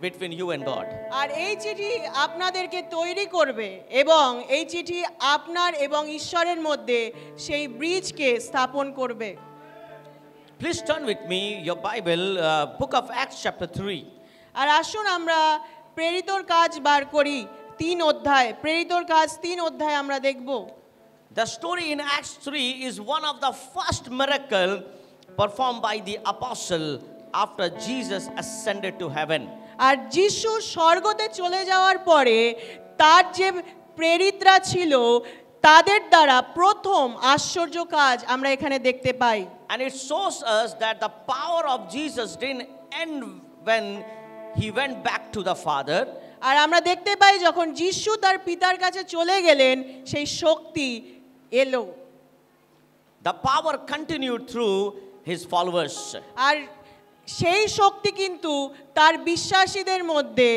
between you and God. আর এই চিঠি আপনাদেরকে তৈরি করবে এবং এই চিঠি আপনার এবং ঈশ্বরের মধ্যে সেই ব্রিজকে স্থাপন করবে। Please turn with me your Bible, book of Acts chapter 3. আর আসুন আমরা প্রেরিতর কাজ বার করি 3 অধ্যায়, প্রেরিতর কাজ 3 অধ্যায় আমরা দেখব। The story in Acts 3 is one of the first miracle performed by the apostle after Jesus ascended to heaven. আর যিশু স্বর্গতে চলে যাওয়ার পরে তার যে প্রেরিতরা ছিল তাদের দ্বারা প্রথম আশ্চর্য কাজ আমরা এখানে দেখতে পাই। And it shows us that the power of Jesus didn't end when he went back to the Father. আর আমরা দেখতে পাই যখন যিশু তার পিতার কাছে চলে গেলেন সেই শক্তি এলো। The power continued through his followers. আর সেই শক্তি কিন্তু তার বিশ্বাসীদের মধ্যে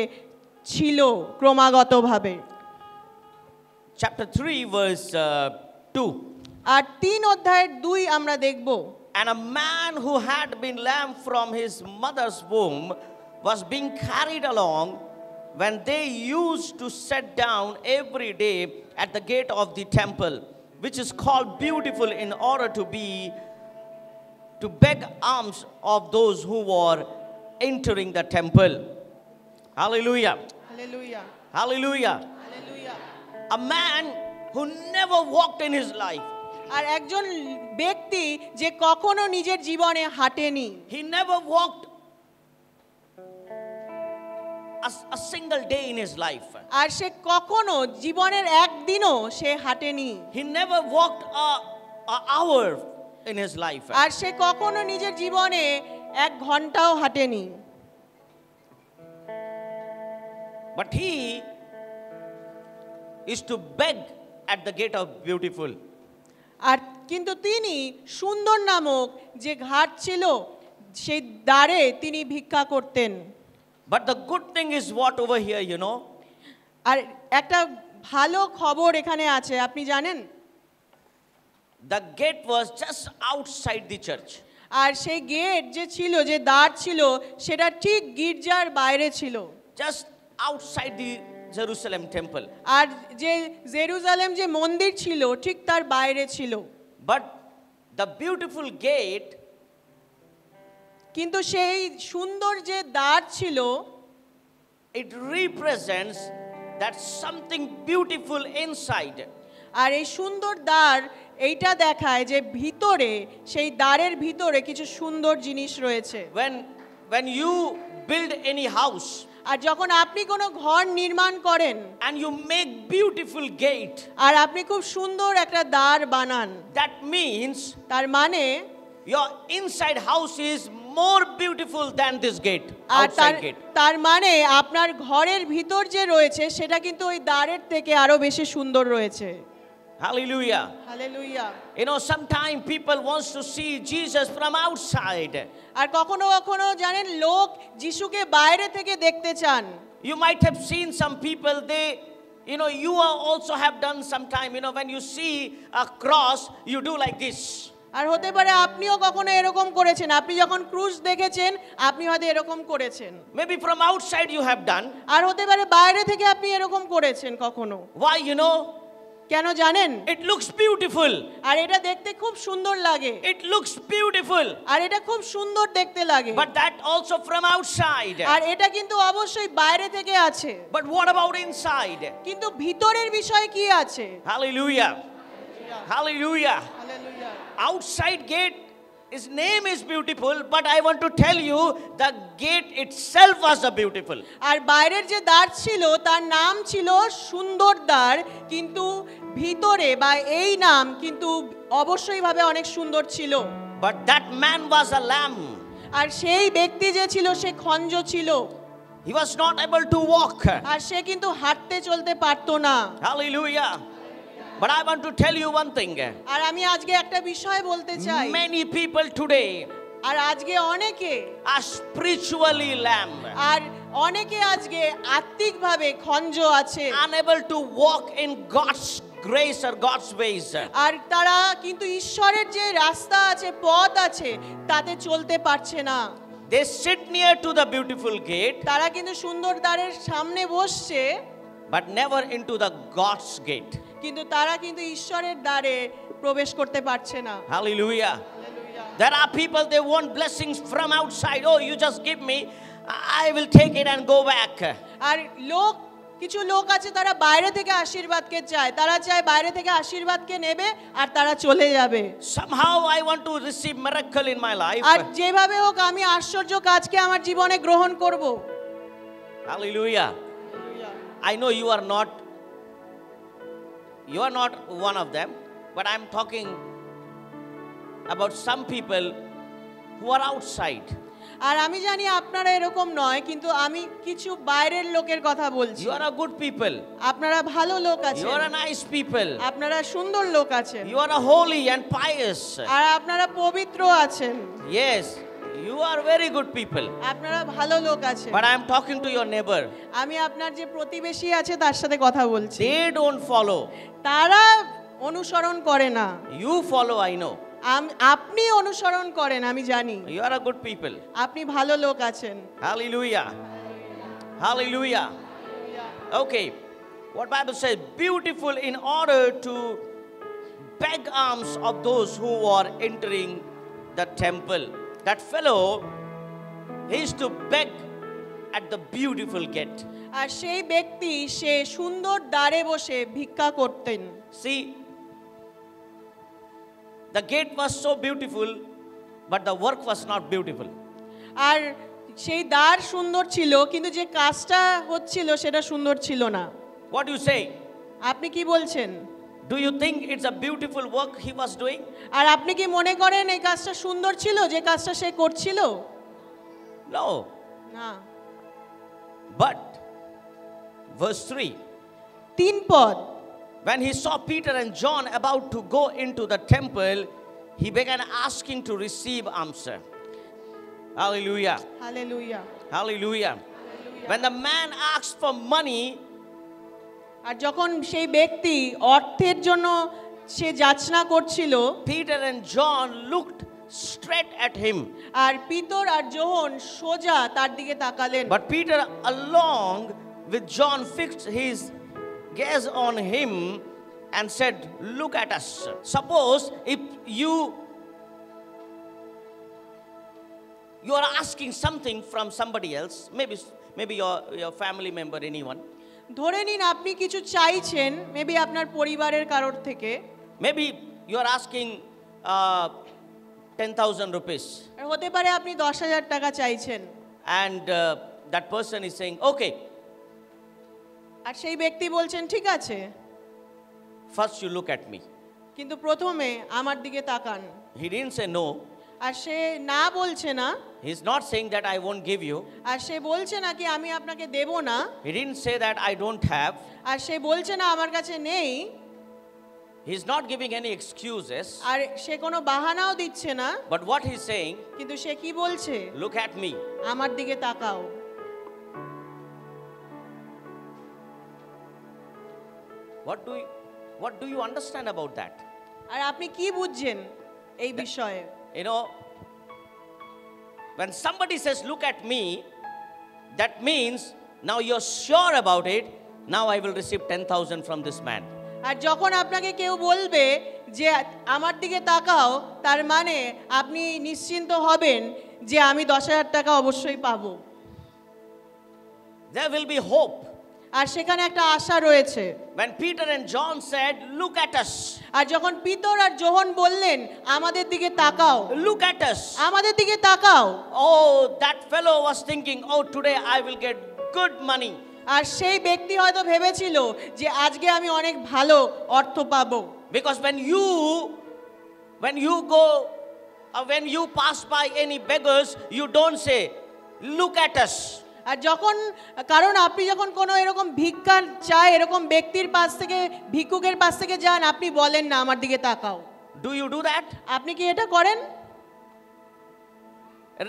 ছিল ক্রমাগতভাবে। Chapter 3 verse 2. আর 3 অধ্যায়ের 2 আমরা দেখব। And a man who had been lame from his mother's womb was being carried along when they used to sit down every day at the gate of the temple, which is called Beautiful, in order to beg alms of those who were entering the temple. Hallelujah. Hallelujah, Hallelujah. Hallelujah. A man who never walked in his life. আর একজন ব্যক্তি যে কখনো নিজের জীবনে হাঁটেনি, He never walked a single day in his life. আর সে কখনো জীবনের একদিনও সে হাঁটেনি, He never walked a hour in his life. আর সে কখনো নিজের জীবনে 1 ঘন্টাও হাঁটেনি। But he is to beg at the gate of Beautiful. আর কিন্তু তিনি সুন্দর নামক যে ঘাট ছিল সেই দ্বারে তিনি ভিক্ষা করতেন। But the good thing is what over here, you know? আর একটা ভালো খবর এখানে আছে, আপনি জানেন? The gate was just outside the church. আর সেই গেট যে ছিল, যে দ্বার ছিল, সেটা ঠিক গির্জার বাইরে ছিল, Just outside the Jerusalem temple. আর যে জেরুজালেম যে মন্দির ছিল ঠিক তার বাইরে ছিল। But the beautiful gate, কিন্তু সেই সুন্দর যে দ্বার ছিল it represents that something beautiful inside. আর এই সুন্দর দ্বার এইটা দেখায় যে ভিতরে, সেই দ্বারের ভিতরে কিছু সুন্দর জিনিস রয়েছে। When you build any house আর যখন আপনি কোনো ঘর নির্মাণ করেন and you make beautiful gate, আর আপনি খুব সুন্দর একটা দ্বার বানান, that means তার মানে your inside house is more beautiful than this gate, R outside gate. তার মানে আপনার ঘরের ভিতর যে রয়েছে সেটা কিন্তু ওই দ্বারের থেকে আরো বেশি সুন্দর রয়েছে। Hallelujah. Hallelujah. You know, sometimes people wants to see Jesus from outside. আর কখনো কখনো জানেন লোক যিশুকে বাইরে থেকে দেখতে চান। You might have seen some people, you also have done sometime, when you see a cross, you do like this. আর হতে পারে আপনিও কখনো এরকম করেছেন, আপনি যখন ক্রুশ দেখেছেন আপনি হয়তো এরকম করেছেন। Maybe from outside you have done. আর হতে পারে বাইরে থেকে আপনি এরকম করেছেন কখনো। Why, কেন জানেন? it looks beautiful. আর এটা দেখতে খুব সুন্দর লাগে। It looks beautiful. আর এটা খুব সুন্দর দেখতে লাগে। But that also from outside. আর এটা কিন্তু অবশ্যই বাইরে থেকে আছে। But what about inside? কিন্তু ভিতরের বিষয় কি আছে? Hallelujah. Hallelujah. Hallelujah. Outside gate, his name is beautiful, but I want to tell you the gate itself was a beautiful. আর বাইরের যে দ্বার ছিল তার নাম ছিল সুন্দর দ্বার, কিন্তু ভিতরে বা এই নাম কিন্তু অবশ্যই ভাবে অনেক সুন্দর ছিল। But that man was a lamb. আর সেই ব্যক্তি যে ছিল সে খঞ্জ ছিল। He was not able to walk. আর সে কিন্তু হাঁটতে চলতে পারতো না। Hallelujah. But I want to tell you one thing. আর আমি আজকে একটা বিষয় বলতে চাই, Many people today আর আজকে অনেকে are spiritually lamb, আর অনেকে আজকে আত্মিকভাবে খঞ্জ আছে, unable to walk in God's grace or God's ways. আর তারা কিন্তু ঈশ্বরের যে রাস্তা আছে, পথ আছে, তাতে চলতে পারছে না। They sit near to the beautiful gate, তারা কিন্তু সুন্দর দ্বারের সামনে বসছে, but never into the God's gate. কিন্তু তারা কিন্তু ঈশ্বরের দ্বারে প্রবেশ করতে পারছে না। Hallelujah. There are people, they want blessings from outside. Oh, you just give me, I will take it and go back. আর কিছু লোক আছে তারা বাইরে থেকে আশীর্বাদকে চায়, তারা চায় বাইরে থেকে আশীর্বাদকে নেবে আর তারা চলে যাবে। Somehow I want to receive miracle in my life. আর যেভাবে হোক আমি আশ্চর্য কাজকে আমার জীবনে গ্রহণ করব। Hallelujah. I know you are not one of them, but I'm talking about some people who are outside. আর আমি জানি আপনারা এরকম নয়, কিন্তু আমি কিছু বাইরের লোকের কথা বলছি। You are a good people. আপনারা ভালো লোক You আছেন, are a nice people. আপনারা সুন্দর লোক আছেন, You are a holy and pious. আর আপনারা পবিত্র আছেন। Yes, you are very good people. আপনারা ভালো লোক আছেন। But I am talking to your neighbor. আমি আপনার যে প্রতিবেশী আছে তার সাথে কথা বলছি। They don't follow. তারা অনুসরণ করে না। You follow, I know. আপনি অনুসরণ করেন, আমি জানি। You are a good people. আপনি ভালো লোক আছেন। Hallelujah. Hallelujah. Okay. What Bible says, beautiful in order to beg alms of those who are entering the temple. That fellow, he used to beg at the beautiful gate. আর সেই ব্যক্তি সে সুন্দর দ্বারে বসে ভিক্ষা করতেন। See, the gate was so beautiful, but the work was not beautiful. আর সেই দ্বার সুন্দর ছিল, কিন্তু যে কাজটা হচ্ছিল সেটা সুন্দর ছিল না। What do you say? আপনি কি বলছেন? Do you think it's a beautiful work he was doing? আর আপনি কি মনে করেন এই কাজটা সুন্দর ছিল যে কাজটা সে করছিল? No. না। But, verse 3, 3 পদ, when he saw Peter and John about to go into the temple, he began asking to receive answer. Hallelujah. Hallelujah. Hallelujah. When the man asked for money, আর যখন সেই ব্যক্তি অর্থের জন্য সে যাচনা করছিল, Peter and John looked straight at him. আর পিতর আর যোহন সোজা তার দিকে তাকালেন। But Peter, along with John, fixed his gaze on him and said, "Look at us." Suppose if you are asking something from somebody else, maybe your family member, anyone. ধরে নিন আপনি কিছু চাইছেন, maybe আপনার পরিবারের কারোর থেকে। Maybe you are asking 10,000 rupees. আর হতে পারে আপনি 10,000 টাকা চাইছেন। And that person is saying, "Okay, আর সেই ব্যক্তি বলছেন ঠিক আছে, first you look at me." কিন্তু প্রথমে আমার দিকে তাকান। He didn't say no. আর সে না বলছে না, He's not saying that I won't give you. আর সে বলছে না কি আমি আপনাকে দেব না, He didn't say that I don't have. আর সে বলছে না আমার কাছে নেই, He's not giving any excuses. আর সে কোনো বাহানাও দিচ্ছে না। But what he's saying, কিন্তু সে কি বলছে? look at me. আমার দিকে তাকাও। What do you understand about that? আর আপনি কি বুঝছেন এই বিষয়ে? You know, when somebody says, "Look at me," that means now you're sure about it. Now I will receive 10,000 from this man. আর যখন আপনাকে কেউ বলবে যে আমার দিকে তাকাও, তার মানে আপনি নিশ্চিন্ত হবেন যে আমি 10,000 টাকা অবশ্যই পাবো। There will be hope. আর সেখানে একটা আশা রয়েছে। When Peter and John said, "Look at us," আর যখন পিতর আর যোহন বললেন আমাদের দিকে তাকাও, look at us. আমাদের দিকে তাকাও, Oh, that fellow was thinking, "Oh, today I will get good money." আর সেই ব্যক্তি হয়তো ভেবেছিল যে আজকে আমি অনেক ভালো অর্থ পাবো। Because when you pass by any beggars, you don't say, "Look at us." আর কারণ আপনি যখন কোনো এরকম ভিক্ষা চায় এরকম ব্যক্তির পাশ থেকে, ভিক্ষুকের পাশ থেকে যান, আপনি বলেন না আমার দিকে তাকাও। Do you do that? আপনি কি এটা করেন?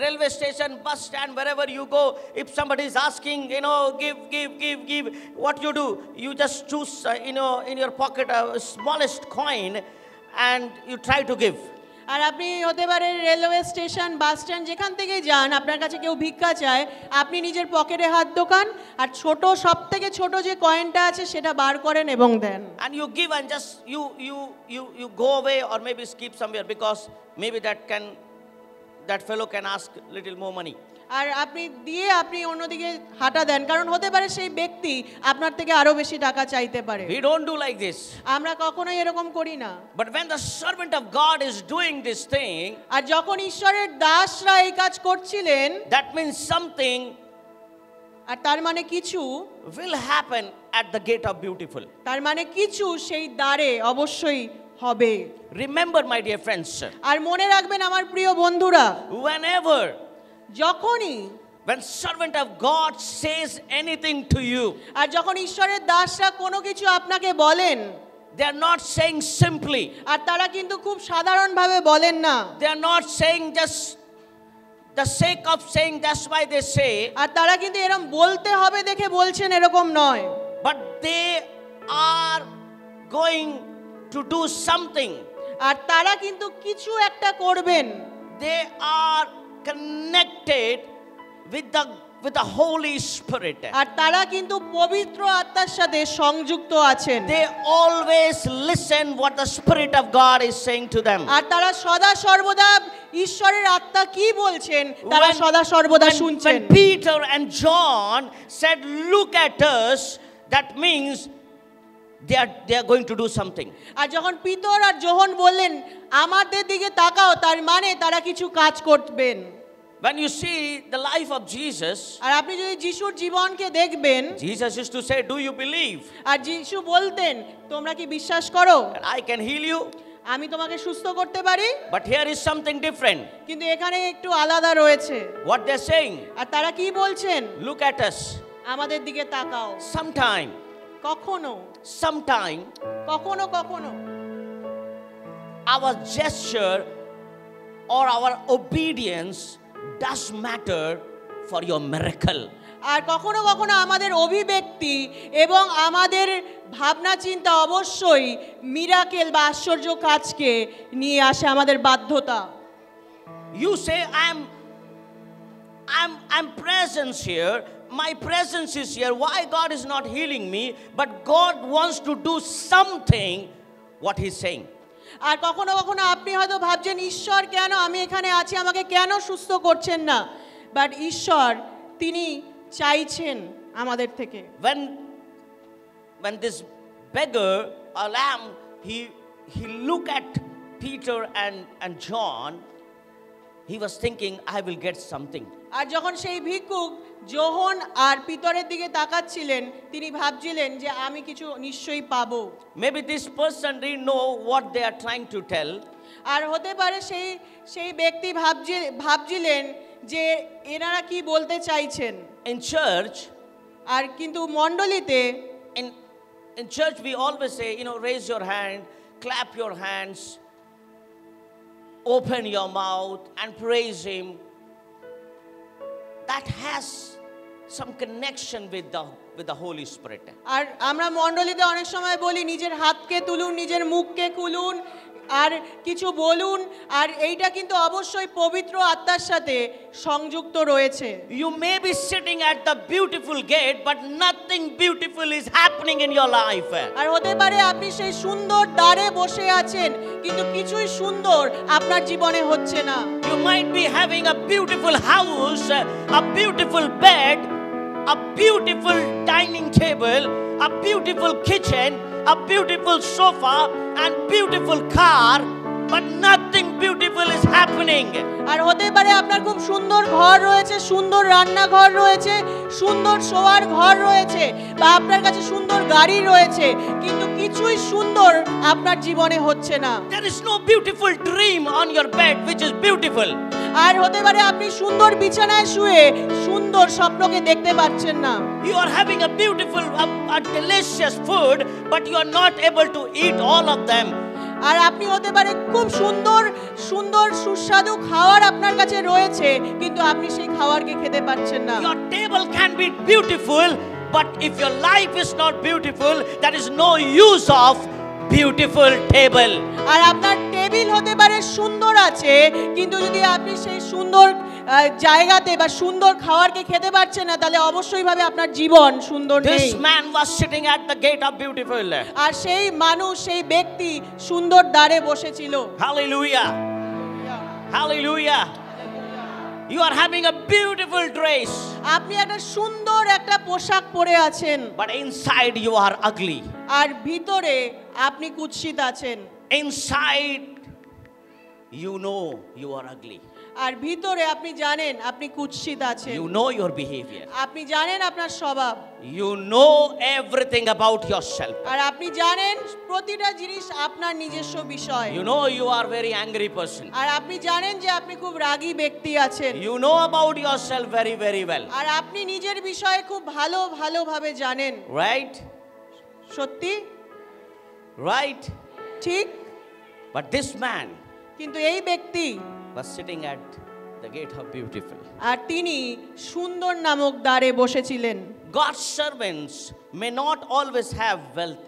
Railway station, bus stand, wherever you go, if somebody is asking, give, what you do? You just choose, in your pocket a smallest coin and you try to give. আর আপনি হতে পারে railway station, bus stand, যেখান থেকে যান, আপনার কাছে কেউ ভিক্ষা চায়, আপনি নিজের পকেটে হাত ঢোকান আর ছোট, সব থেকে ছোট যে কয়েনটা আছে সেটা বার করেন এবং দেন। And you give and just you go away or maybe skip somewhere because maybe that fellow can ask little more money. আর আপনি দিয়ে আপনি অন্যদিকে হাঁটা দেন, কারণ হতে পারে সেই ব্যক্তি আপনার থেকে আরো বেশি টাকা চাইতে পারে। We don't do like this. আমরা কখনোই এরকম করি না। But when the servant of God is doing this thing, আর যখন ঈশ্বরের দাসরা এই কাজ করছিলেন, that means something আর তার মানে কিছু will happen at the gate of beautiful. তার মানে কিছু সেই দ্বারে অবশ্যই হবে। Remember, my dear friends, আর মনে রাখবেন আমার প্রিয় বন্ধুরা, whenever যখনই when servant of God says anything to you, আর যখন ঈশ্বরের দাসরা কোনো কিছু আপনাকে বলেন, they are not saying simply. আর তারা কিন্তু খুব সাধারণভাবে বলেন না। They are not saying just the sake of saying, that's why they say, আর তারা কিন্তু এরকম বলতে হবে দেখে বলছেন এরকম নয়, but they are going to do something. আর তারা কিন্তু কিছু একটা করবেন। They are connected with the Holy Spirit. আর তারা কিন্তু পবিত্র আত্মার সাথে সংযুক্ত আছেন। They always listen what the Spirit of God is saying to them. আর তারা সদা সর্বদা ঈশ্বরের আত্মা কি বলছেন তারা সদা সর্বদা শুনছেন। When Peter and John said, look at us, that means they are going to do something. আর যখন পিতর আর যোহন বললেন আমাদের দিকে তাকাও, তার মানে তারা কিছু কাজ করবেন। When you see the life of Jesus, আর আপনি যদি যিশুর জীবনকে দেখবেন, Jesus used to say, do you believe আর যিশু বলতেন তোমরা কি বিশ্বাস করো that I can heal you? আমি তোমাকে সুস্থ করতে পারি? But here is something different. কিন্তু এখানে একটু আলাদা রয়েছে। What they're saying, আর তারা কি বলছেন? look at us. আমাদের দিকে তাকাও। Sometime কখনো কখনো our gesture or our obedience does matter for your miracle. আর কখনো কখনো আমাদের অভিব্যক্তি এবং আমাদের ভাবনা চিন্তা অবশ্যই মিরাকেল বা আশ্চর্য কাজকে নিয়ে আসে, আমাদের বাধ্যতা। You say, I'm present here. My presence is here. Why God is not healing me? But God wants to do something, what He's saying. আর কখনো কখনো আপনি হয়তো ভাবছেন ঈশ্বর কেন আমি এখানে আছি, আমাকে কেন সুস্থ করছেন না, বাট ঈশ্বর তিনি চাইছেন আমাদের থেকে। When this beggar or lamb, he looked at Peter and John, he was thinking, I will get something. আর যখন সেই ভিক্ষুক যোহন আর পিতরের দিকে তাকাচ্ছিলেন, তিনি ভাবছিলেন যে আমি কিছু নিশ্চয়ই পাবো। Maybe this person didn't know what they are trying to tell. আর হতে পারে সেই ব্যক্তি ভাবছিলেন যে এনারা কি বলতে চাইছেন। In church, আর কিন্তু মণ্ডলীতে in church we always say, raise your hand, clap your hands, open your mouth and praise Him. That has some connection with the Holy Spirit. আর আমরা মণ্ডলীতে অনেক সময় বলি নিজের হাতকে তুলুন, নিজের মুখকে খুলুন আর কিছু বলুন, আর এইটা কিন্তু অবশ্যই পবিত্র আত্মার সাথে সংযুক্ত রয়েছে। You may be sitting at the beautiful gate, but nothing beautiful is happening in your life. আর হতে পারে আপনি সেই সুন্দর দ্বারে বসে আছেন, কিন্তু কিছুই সুন্দর আপনার জীবনে হচ্ছে না। You might be having a beautiful house, a beautiful bed, a beautiful dining table, a beautiful kitchen, a beautiful sofa and beautiful car, but nothing beautiful is happening. আর হতে পারে আপনার খুব সুন্দর ঘর রয়েছে, সুন্দর রান্নাঘর রয়েছে, সুন্দর শোয়ার ঘর রয়েছে, বা আপনার কাছে সুন্দর গাড়ি রয়েছে, কিন্তু কিছুই সুন্দর আপনার জীবনে হচ্ছে না। There is no beautiful dream on your bed which is beautiful. আর হতে পারে আপনি সুন্দর বিছানায় শুয়ে সুন্দর স্বপ্নকে দেখতে পাচ্ছেন না। You are having a beautiful, a delicious food, but you are not able to eat all of them. আর আপনি হতে পারে খুব সুন্দর সুন্দর সুস্বাদু খাবার আপনার কাছে রয়েছে, কিন্তু আপনি সেই খাবারকে খেতে পাচ্ছেন না। Your table can be beautiful, but if your life is not beautiful, there is no use of beautiful table. আর আপনার টেবিল হতে পারে সুন্দর আছে, কিন্তু যদি আপনি সেই সুন্দর জায়গাতে বা সুন্দর খাবারকে খেতে পারছেন না, তাহলে অবশ্যই ভাবে আপনার জীবন সুন্দর নেই। This man was sitting at the gate of beautiful. আর সেই মানুষ, সেই ব্যক্তি সুন্দর দ্বারে বসেছিল। Hallelujah. Hallelujah. You are having a beautiful dress, আপনি একটা সুন্দর একটা পোশাক পরে আছেন, but inside you are ugly. আর ভিতরে আপনি কুৎসিত আছেন। Inside you know you are ugly. আর ভিতরে আপনি জানেন আপনি কুৎসিত আছেন। You know your behavior. আপনি জানেন আপনার স্বভাব। You know everything about yourself. আর আপনি জানেন প্রতিটা জিনিস আপনার নিজস্ব বিষয়। You know you are very angry person. আর আপনি জানেন যে আপনি খুব রাগী ব্যক্তি আছেন। You know about yourself very, very well. আর আপনি নিজের বিষয়ে খুব ভালোভাবে জানেন। Right? সত্যি? Right? ঠিক? But this man কিন্তু এই ব্যক্তি was sitting at the gate of beautiful. আর তিনি সুন্দর নামক দ্বারে বসেছিলেন। God's servants may not always have wealth,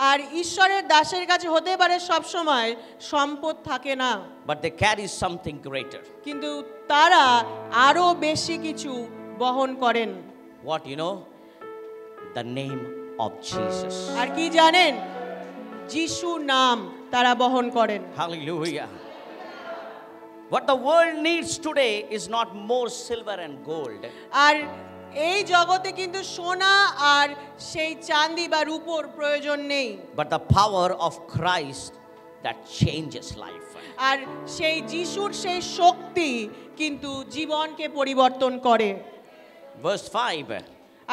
আর ঈশ্বরের দাসের কাছে হতে পারে সব সময় সম্পদ থাকে না, but they carry something greater. কিন্তু তারা আরো বেশি কিছু বহন করেন। What you know? The name of Jesus. আর কি জানেন? যিশু নাম তারা বহন করেন। Hallelujah. What the world needs today is not more silver and gold, আর এই জগতে কিন্তু সোনা আর সেই চাঁদি বা রূপোর প্রয়োজন নেই, but the power of Christ that changes life. আর সেই যিশুর সেই শক্তি কিন্তু জীবনকে পরিবর্তন করে। Verse 5.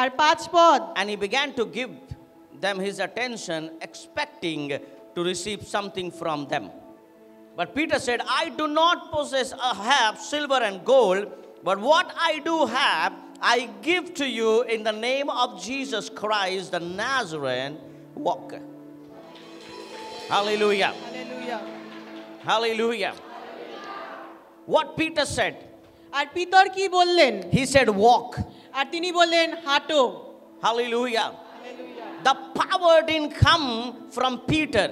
আর 5 পদ, And he began to give them his attention, expecting to receive something from them. But Peter said, I do not have silver and gold, but what I do have, I give to you in the name of Jesus Christ, the Nazarene. Walk. Hallelujah. Hallelujah. Hallelujah. What Peter said, আর পিতর কি বললেন? he said, walk. আর তিনি বললেন হাঁটো। Hallelujah. The power didn't come from Peter,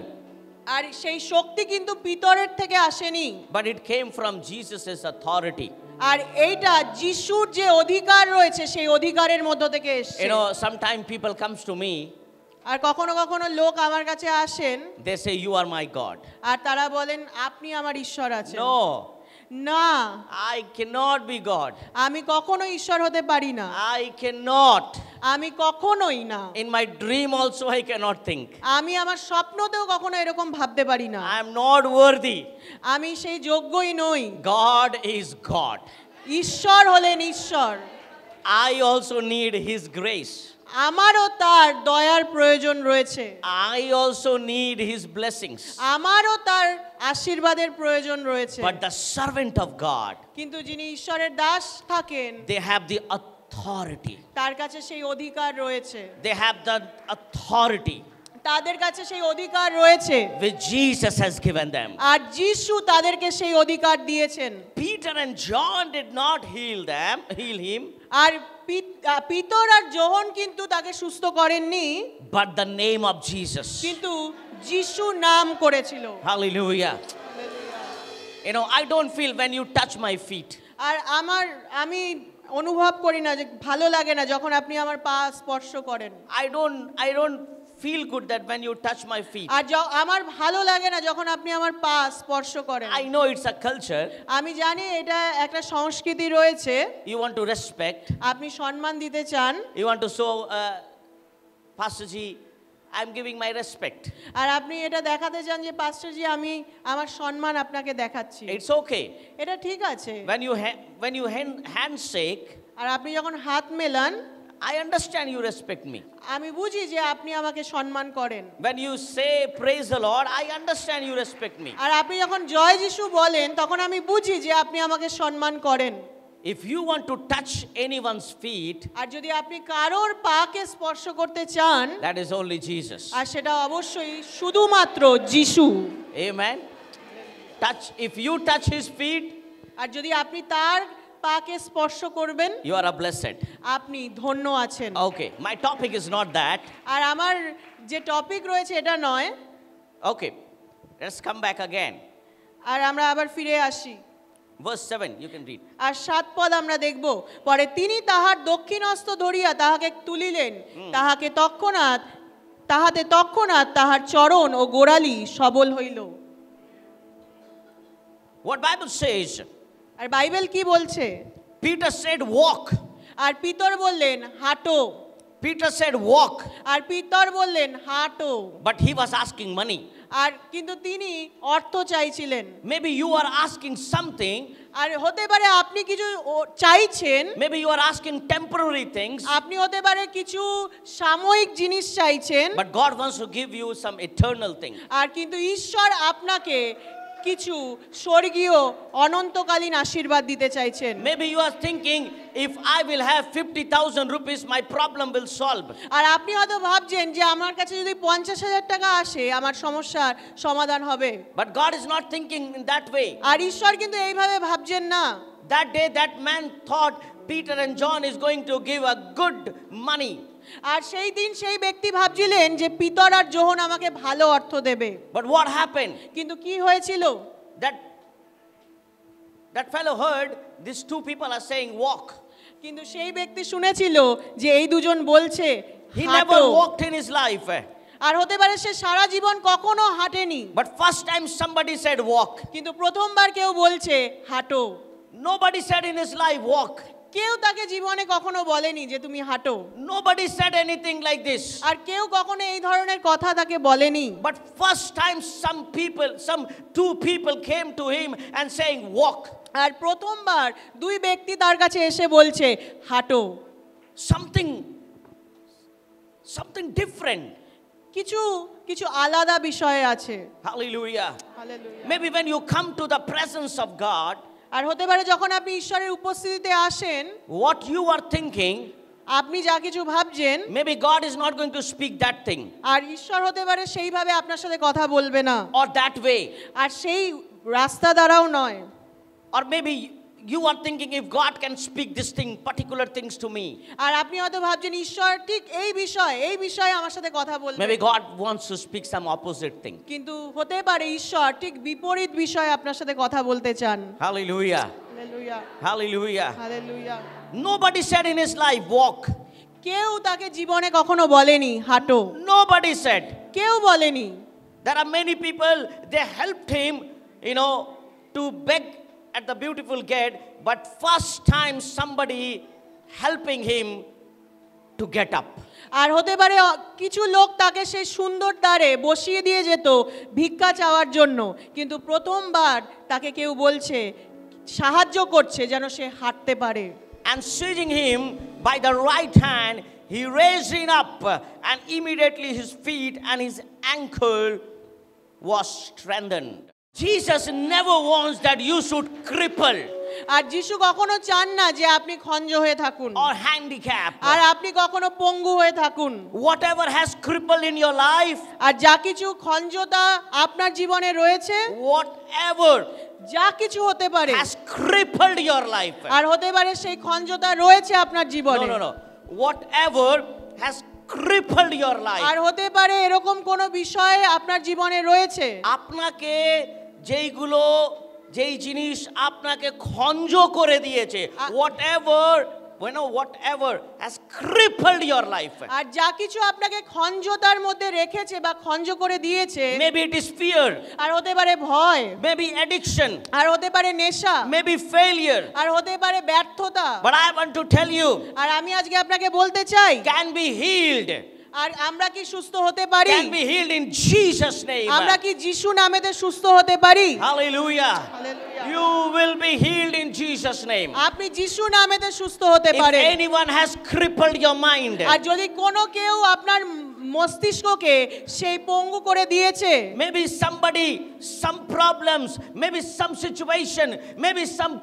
আর সেই শক্তি কিন্তু পিতরের থেকে আসেনি, but it came from Jesus' authority. আর এইটা যিশুর যে অধিকার রয়েছে সেই অধিকারের মধ্য থেকে এসেছে। You know, sometimes people comes to me, আর কখনো কখনো লোক আমার কাছে আসেন, they say, you are my God. আর তারা বলেন আপনি আমার ঈশ্বর আছেন। No, না, I cannot be God. আমি কখনো ঈশ্বর হতে পারি না, I cannot. আমি কখনোই না। In my dream also I cannot think. আমি আমার স্বপ্নতেও কখনো এরকম ভাবতে পারি না। I am not worthy. আমি সেই যোগ্যই নই। God is God. ঈশ্বর হলেন ঈশ্বর। I also need his grace. আমারও তার দয়ার প্রয়োজন রয়েছে। I also need his blessings. আমারও তার আশীর্বাদের প্রয়োজন রয়েছে। But the servant of God, কিন্তু যিনি ঈশ্বরের দাস থাকেন, they have the authority. তার কাছে সেই অধিকার রয়েছে। They have the authority তাদের কাছে সেই অধিকার রয়েছে, which Jesus has given them. আর যিশু তাদেরকে সেই অধিকার দিয়েছেন। Peter and John did not heal him, আর পিতর আর যোহন কিন্তু তাকে সুস্থ করেননি, but the name of Jesus. কিন্তু যিশু নাম করেছিল। Hallelujah. You know, I don't feel when you touch my feet. আর আমি অনুভব করি না, যে ভালো লাগে না যখন আপনি আমার পা স্পর্শ করেন। I don't feel good that when you touch my feet. আর আমার ভালো লাগে না যখন আপনি আমার পা স্পর্শ করেন। I know it's a culture. আমি জানি এটা একটা সংস্কৃতি রয়েছে, You want to respect. আপনি সম্মান দিতে চান, You want to show, Pastor Ji, I'm giving my respect. আর আপনি এটা দেখাতে চান যে পাস্টরজি আমি আমার সম্মান আপনাকে দেখাচ্ছি। It's okay. এটা ঠিক আছে। When you handshake, আর আপনি যখন হাত মেলান, I understand you respect me. আমি বুঝি যে আপনি আমাকে সম্মান করেন। When you say praise the Lord, I understand you respect me. আর আপনি যখন জয় যিশু বলেন, তখন আমি বুঝি যে আপনি আমাকে সম্মান করেন। If you want to touch anyone's feet, আর যদি আপনি কারোর পাকে স্পর্শ করতে চান, that is only Jesus. আর সেটা অবশ্যই শুধুমাত্র যিশু। Amen. If you touch his feet, আর যদি আপনি তার পাকে স্পর্শ করবেন, you are a blessed. আপনি ধন্য আছেন। Okay, my topic is not that. আর আমার যে টপিক রয়েছে এটা নয়। Okay, let's come back again. আর আমরা আবার ফিরে আসি Verse 7, you can read. আর 7 পদ আমরা দেখব পরে তিনি তাহার দক্ষিণহস্ত ধরিয়া তাহাকে তুলিলেন তাহাতে তৎক্ষণাৎ তাহার চরণ ও গোড়ালি সবল হইল What Bible says, আর বাইবেল কি বলছে Peter said walk. আর পিতর বললেন হাঁটো Peter said walk, আর পিতর বললেন হাঁটো but he was asking money. আর কিন্তু তিনি অর্থ চাইছিলেন Maybe you are asking something, আর হতে পারে আপনি কিছু চাইছেন maybe you are asking temporary things, আপনি হতে পারে কিছু সাময়িক জিনিস চাইছেন but God wants to give you some eternal thing. আর কিন্তু ঈশ্বর আপনাকে কিছু স্বর্গীয় অনন্তকালীন আশীর্বাদ দিতে চাইছেন Maybe you are thinking, if I will have 50,000 rupees, my problem will solve. আর আপনি হয়তো ভাবছেন যে আমার কাছে যদি 50,000 টাকা আসে আমার সমস্যার সমাধান হবে But God is not thinking in that way. আর ঈশ্বর কিন্তু এইভাবে ভাবছেন না That day, that man thought Peter and John is going to give a good money. আর সেই দিন সেই ব্যক্তি ভাবছিলেন যে পিতর আর যোহন আমাকে ভালো অর্থ দেবে But what happened? কিন্তু কি হয়েছিল That fellow heard these two people are saying walk. কিন্তু সেই ব্যক্তি শুনেছিল যে এই দুজন বলছে He হাঁটো। never walked in his life. আর হতে পারে সে সারা জীবন কখনো হাঁটেনি But first time somebody said walk. কিন্তু প্রথমবার কেউ বলছে হাঁটো Nobody said in his life walk. কেউ তাকে জীবনে কখনো বলেনি যে তুমি হাঁটো Nobody said anything like this. আর কেউ কখনো এই ধরনের কথা তাকে বলেনি But first time some two people came to him and saying walk. আর প্রথমবার দুই ব্যক্তি তার কাছে এসে বলছে হাঁটো Something different. কিছু আলাদা বিষয় আছে Hallelujah. Hallelujah Maybe when you come to the presence of God, আর হতে পারে যখন আপনি ঈশ্বরের উপস্থিতিতে আসেন what you are thinking, আপনি যা কিছু ভাবছেন maybe God is not going to speak that thing আর ঈশ্বর হতে পারে সেইভাবে আপনার সাথে কথা বলবে না or that way. আর সেই রাস্তা দ্বারাও নয় Or maybe you are thinking, if God can speak this thing, particular things to me, আর আপনি হয়তো ভাবছেন ঈশ্বর ঠিক এই বিষয়ে আমার সাথে কথা বলবে maybe God wants to speak some opposite thing. কিন্তু হতে পারে ঈশ্বর ঠিক বিপরীত বিষয়ে আপনার সাথে কথা বলতে চান Hallelujah. Hallelujah Hallelujah. Hallelujah Nobody said in his life walk. কেউ তাকে জীবনে কখনো বলেনি হাঁটো Nobody said. কেউ বলেনি There are many people, they helped him, to beg at the beautiful gate, but first time somebody helping him to get up. আর হতে পারে কিছু লোক তাকে সেই সুন্দর দ্বারে বসিয়ে দিয়ে যেত ভিক্ষা চাওয়ার জন্য কিন্তু প্রথমবার তাকে কেউ বলছে সাহায্য করছে যেন সে হাঁটতে পারে And seizing him by the right hand, he raised him up, and immediately his feet and his ankle was strengthened. Jesus never wants that you should cripple আর যিশু কখনো চান না যে আপনি খঞ্জ হয়ে থাকুন or handicap. আর আপনি কখনো পঙ্গু হয়ে থাকুন Whatever has crippled in your life, আর যা কিছু খঞ্জতা আপনার জীবনে রয়েছে whatever যা কিছু হতে পারে has crippled your life. আর হতে পারে সেই খঞ্জতা রয়েছে আপনার জীবনে No. Whatever has crippled your life. আর হতে পারে এরকম কোনো বিষয় আপনার জীবনে রয়েছে আপনাকে যেই জিনিস আপনাকে খঞ্জ করে দিয়েছে, whatever has crippled your life. আর যা কিছু আপনাকে খঞ্জতার মধ্যে রেখেছে বা খঞ্জ করে দিয়েছে Maybe it is fear, আর হতে পারে ভয় maybe addiction, আর হতে পারে নেশা maybe failure. আর হতে পারে ব্যর্থতা But I want to tell you, আর আমি আজকে আপনাকে বলতে চাই can be healed. আর আমরা কি সুস্থ হতে পারি Can be healed in Jesus' name. আমরা কি যিশু নামেতে সুস্থ হতে পারি Hallelujah. Hallelujah. You will be healed in Jesus' name. আপনি যিশু নামেতে সুস্থ হতে If পারেন anyone has crippled your mind, আর যদি কোনো কেউ আপনার মস্তিষ্ককে সেই পঙ্গু করে দিয়েছে maybe somebody, some problems, maybe some situation, maybe some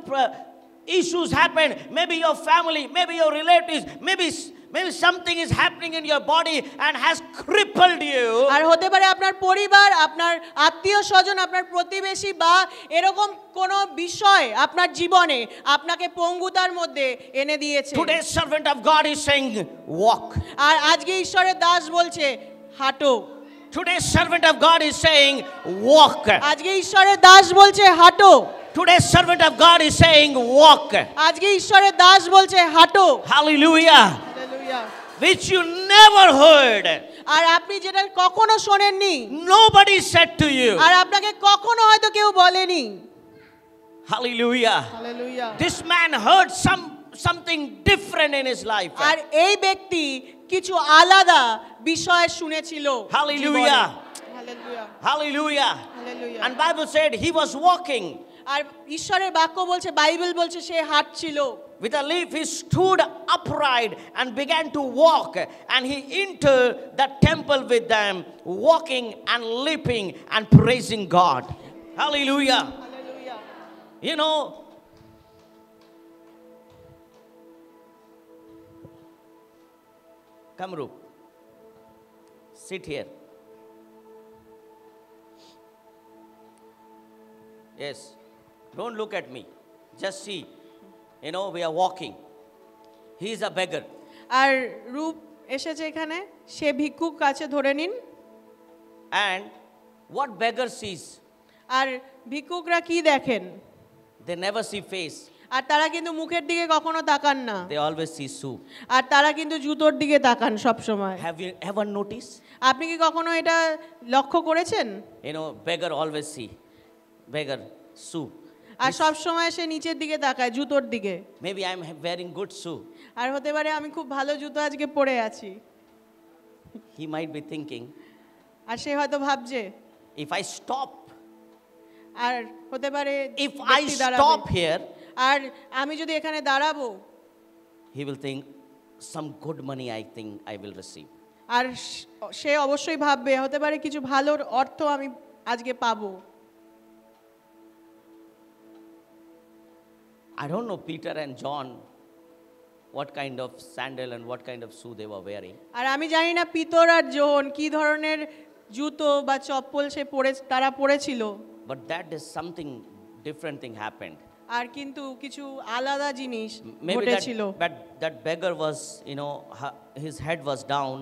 issues happen, maybe your family, maybe your relatives, maybe something is happening in your body and has crippled you. আর হতে পারে আপনার পরিবার আপনার আত্মীয় স্বজন আপনার প্রতিবেশী বা এরকম কোন বিষয় আপনার জীবনে আপনাকে পঙ্গুতার মধ্যে এনে দিয়েছে Today's servant of God is saying walk. আর আজকে ঈশ্বরের দাস বলছে হাঁটো Today's servant of God is saying, walk. আজকে ঈশ্বরের দাস বলছে হাঁটো। Today's servant of God is saying, walk. আজকে ঈশ্বরের দাস বলছে হাঁটো। Hallelujah. Hallelujah. Which you never heard. আর আপনি যেটা কখনো শোনেননি, Nobody said to you. আর আপনাকে কখনো হয়তো কেউ বলেনি। Hallelujah. Hallelujah. This man heard something different in his life. আর এই ব্যক্তি কিছু আলাদা বিষয় শুনেছিল। Hallelujah. Hallelujah. Hallelujah. Hallelujah. And Bible said he was walking. আর ঈশ্বরের বাক্য বলছে, বাইবেল বলছে সে হাঁটছিল। With a leap he stood upright and began to walk, and he entered the temple with them, walking and leaping and praising God. Hallelujah. Hallelujah. You know, come Rup, sit here. Yes, don't look at me, just see. You know, we are walking. He is a beggar. আর রূপ এসেছে এখানে, সে ভিক্ষুক কাছে ধরে নিন। And what beggar sees? আর ভিক্ষুকরা কি দেখেন? They never see face. আর তারা কিন্তু মুখের দিকে কখনো তাকান না। They always see shoe. আর তারা কিন্তু জুতোর দিকে তাকান সব সময়। Have you ever noticed? আপনি কি কখনো এটা লক্ষ্য করেছেন? You know, beggar always see. Beggar shoe. আর সব সময় সে নিচের দিকে তাকায়, জুতোর দিকে। Maybe I'm wearing good shoe. আর হতে পারে আমি খুব ভালো জুতো আজকে পরে আছি। He might be thinking, আর সে হয়তো ভাবছে, if I stop, আর হতে পারে if I ব্যক্তি দাঁড়াবে। stop here, আর আমি যদি এখানে দাঁড়াবো, he will think some good money I think I will receive. আর সে অবশ্যই ভাববে হতে পারে কিছু ভালো অর্থ আমি আজকে পাবো। I don't know Peter and John what kind of sandal and what kind of shoe they were wearing. আর আমি জানি না পিতর আর যোহন কি ধরনের জুতো বা চপ্পল তারা পরেছিল। But that is something different thing happened. আর কিন্তু কিছু আলাদা জিনিস Maybe ঘটেছিল। that beggar was, you know, his head was down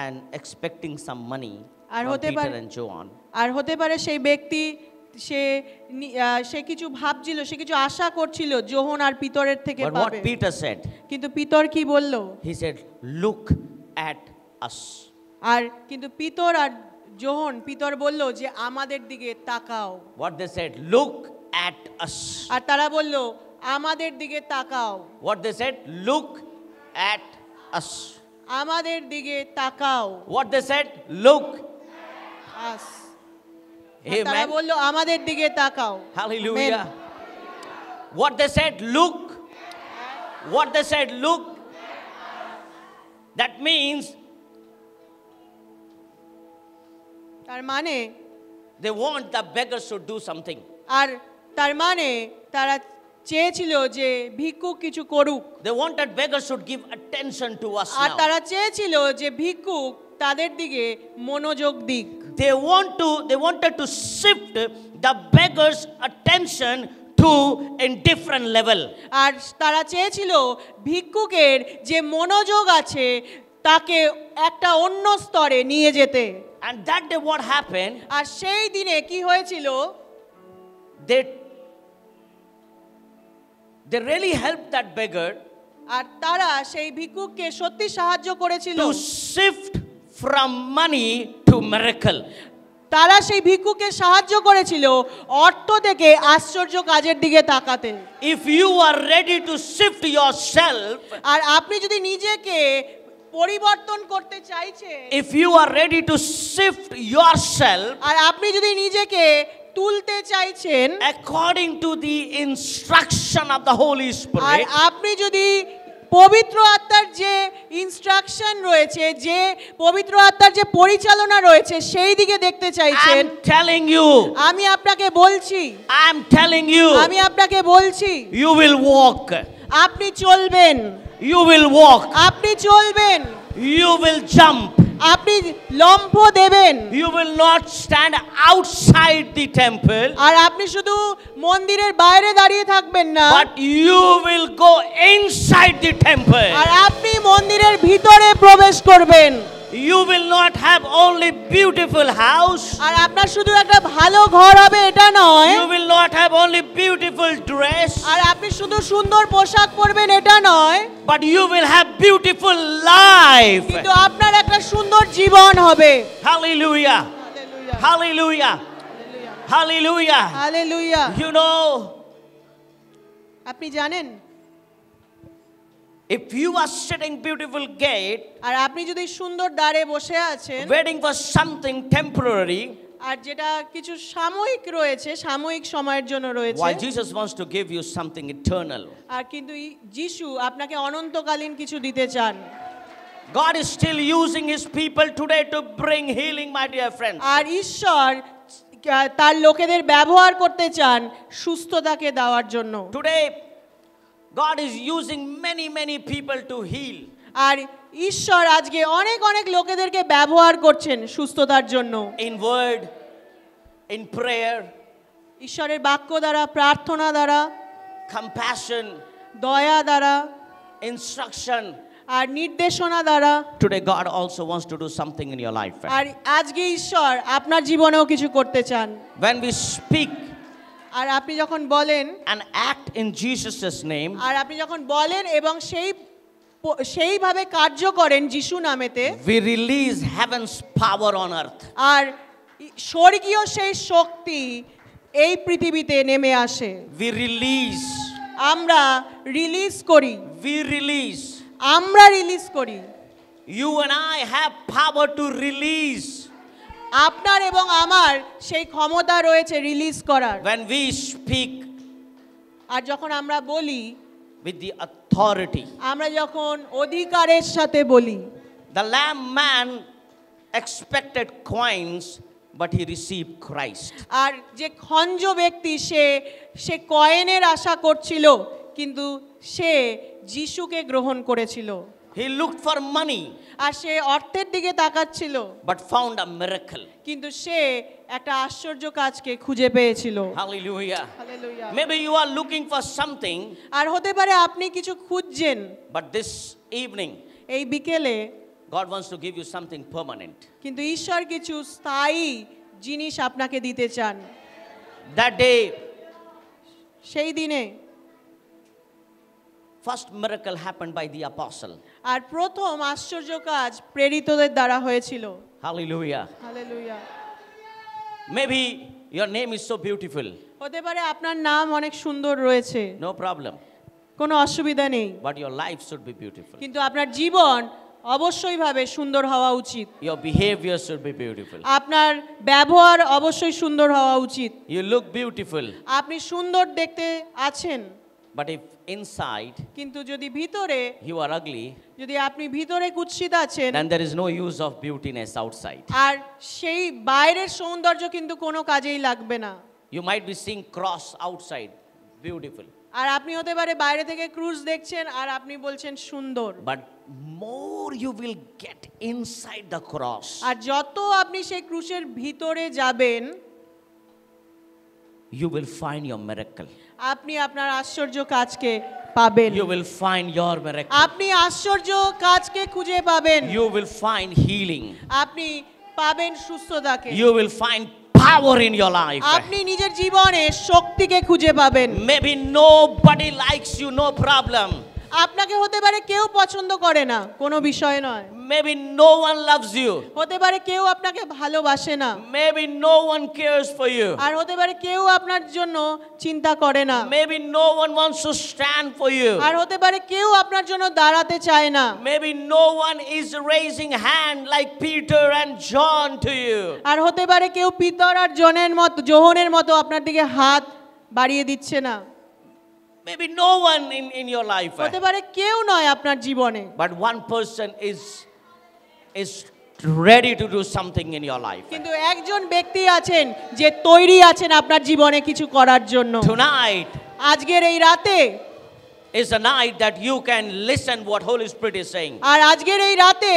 and expecting some money R from হতে Peter পারে- and John. আর হতে পারে সেই ব্যক্তি সে কিছু ভাবছিল, সে কিছু আশা করছিল যোহন আর পিতরের থেকে But what পাবে। Peter said, কিন্তু পিতর কি বলল? he said, look at us. আর কিন্তু পিতর আর যোহন, পিতর বলল যে আমাদের দিকে তাকাও। What they said, look at us. আর তারা বলল আমাদের দিকে তাকাও। What they said, look at us. আমাদের দিকে তাকাও। What they said, look. আস। তারা Amen. বলল আমাদের দিকে তাকাও। Hallelujah. What they said, look. What they said, look. That means তার মানে, they want the beggar should do something. আর তার মানে তারা চেয়েছিল যে ভিক্ষুক কিছু করুক। They wanted beggar should give attention to us R now. তারা চেয়েছিল যে ভিক্ষুক তাদের দিকে মনোযোগ দিক। They wanted to shift the beggar's attention to a different level. আর তারা চেয়েছিল ভিক্ষুকের যে মনোযোগ আছে তাকে একটা অন্য স্তরে নিয়ে যেতে। And that day what happened, আর সেই দিনে কি হয়েছিল? they really helped that beggar আর তারা সেই ভিক্ষুককে সত্যি সাহায্য করেছিল to shift from money to miracle. তারা সেই ভিক্ষুককে সাহায্য করেছিল অর্থ থেকে আশ্চর্য কাজের দিকে তাকাতে। If you are ready to shift yourself, আর আপনি যদি নিজেকে পরিবর্তন করতে চাইছেন, if you are ready to shift yourself আর আপনি যদি নিজেকে তুলতে চাইছেন according to the instruction of the Holy R Spirit, আপনি যদি পবিত্র আত্মার যে ইনস্ট্রাকশন রয়েছে, যে পবিত্র আত্মার যে পরিচালনা রয়েছে সেই দিকে দেখতে চাইছেন, I'm telling you, আমি আপনাকে বলছি, I'm telling you, আমি আপনাকে বলছি you will walk. আপনি চলবেন, You will walk. আপনি চলবেন, You will jump. আপনি লম্ফ দেবেন। You will not stand outside the temple, আর আপনি শুধু মন্দিরের বাইরে দাঁড়িয়ে থাকবেন না, but you will go inside the temple. আর আপনি মন্দিরের ভিতরে প্রবেশ করবেন। You will not have only beautiful house. আর আপনার শুধু একটা ভালো ঘর হবে এটা নয়, You will not have only beautiful dress. আর আপনি শুধু সুন্দর পোশাক পরবেন এটা নয়, But you will have beautiful life. কিন্তু আপনার একটা সুন্দর জীবন হবে। Hallelujah. Hallelujah. Hallelujah. Hallelujah. You know, আপনি জানেন, if you are sitting beautiful gate, আর আপনি যদি সুন্দর দ্বারে বসে আছেন waiting for something temporary, আর যেটা কিছু সাময়িক রয়েছে, সাময়িক সময়ের জন্য রয়েছে, while Jesus wants to give you something eternal. আর কিন্তু যিশু আপনাকে অনন্তকালীন কিছু দিতে চান। God is still using his people today to bring healing, my dear friends. আর ঈশ্বর তার লোকেদের ব্যবহার করতে চান সুস্থতাকে দেওয়ার জন্য। Today, God is using many people to heal. আর ঈশ্বর আজকে অনেক অনেক লোকেদেরকে ব্যবহার করছেন সুস্থতার জন্য। In word, in prayer, ঈশ্বরের বাক্য দ্বারা, প্রার্থনা দ্বারা, compassion, দয়া দ্বারা, instruction. আর নির্দেশনা দ্বারা। Today, God also wants to do something in your life. আর আজকে ঈশ্বর আপনার জীবনেও কিছু করতে চান। When we speak আর আপনি যখন বলেন and act in Jesus' name, আর আপনি যখন বলেন এবং সেইভাবে কার্য করেন যিশু নামেতে, we release heaven's power on earth. আর স্বর্গীয় সেই শক্তি এই পৃথিবীতে নেমে আসে। We release. আমরা রিলিজ করি, We release. আমরা রিলিজ করি। You and I have power to release. আপনার এবং আমার সেই ক্ষমতা রয়েছে রিলিজ করার। When we speak আর যখন আমরা বলি, with the authority. আমরা যখন অধিকারের সাথে বলি। The lame man expected coins, but he received Christ. আর যে খঞ্জ ব্যক্তি সে কয়েনের আশা করছিল, কিন্তু সে যিশুকে গ্রহণ করেছিল। He looked for money, আর সে অর্থের দিকে তাকাচ্ছিল, but found a miracle. কিন্তু সে একটা আশ্চর্য কাজকে খুঁজে পেয়েছিল। Hallelujah. Hallelujah. Maybe you are looking for something, আর হতে পারে আপনি কিছু খুঁজছেন, but this evening, এই বিকেলে, God wants to give you something permanent. কিন্তু ঈশ্বর কিছু স্থায়ী জিনিস আপনাকে দিতে চান। That day, সেই দিনে first miracle happened by the apostle. আর প্রথম আশ্চর্য কাজ প্রেরিতদের দ্বারা হয়েছিল। Hallelujah. Hallelujah. Maybe your name is so beautiful. হতে পারে আপনার নাম অনেক সুন্দর রয়েছে, No problem. কোনো অসুবিধা নেই, But your life should be beautiful. কিন্তু আপনার জীবন অবশ্যই ভাবে সুন্দর হওয়া উচিত। Your behavior should be beautiful. আপনার ব্যবহার অবশ্যই সুন্দর হওয়া উচিত। You look beautiful. আপনি সুন্দর দেখতে আছেন, But if inside কিন্তু যদি ভিতরে, you are ugly, যদি আপনি ভিতরে কুৎসিত আছেন, then there is no use of beautiness outside. আর সেই বাইরের সৌন্দর্য কিন্তু কোনো কাজেই লাগবে না। You might be seeing cross outside, beautiful. আর আপনি হতে পারে বাইরে থেকে ক্রুশ দেখছেন আর আপনি বলছেন সুন্দর, But more you will get inside the cross. আর যত আপনি সেই ক্রুশের ভিতরে যাবেন, You will find your miracle. আপনি আপনার আশ্চর্য কাজকে পাবেন। You will find your miracle. আপনি আশ্চর্য কাজকে খুঁজে পাবেন। You will find healing. আপনি পাবেন সুস্থতাকে। You will find power in your life. আপনি নিজের জীবনে শক্তিকে খুঁজে পাবেন। Maybe nobody likes you, no problem. আপনাকে হতে পারে কেউ পছন্দ করে না, কোনো বিষয় নয়। Maybe no one loves you. হতে পারে কেউ আপনাকে ভালোবাসে না। Maybe no one cares for you. আর হতে পারে কেউ আপনার জন্য চিন্তা করে না। Maybe no one wants to stand for you. আর হতে পারে কেউ আপনার জন্য দাঁড়াতে চায় না। Maybe no one is raising hand like Peter and John to you. আর হতে পারে কেউ পিতর আর যোহনের মতো আপনার দিকে হাত বাড়িয়ে দিচ্ছে না। Maybe no one in your life. হতে পারে কেউ নয় আপনার জীবনে, But one person is ready to do something in your life. কিন্তু একজন ব্যক্তি আছেন যে তৈরি আছেন আপনার জীবনে কিছু করার জন্য। Tonight, আজকের এই রাতে is a night that you can listen what Holy Spirit is saying. আর আজকের এই রাতে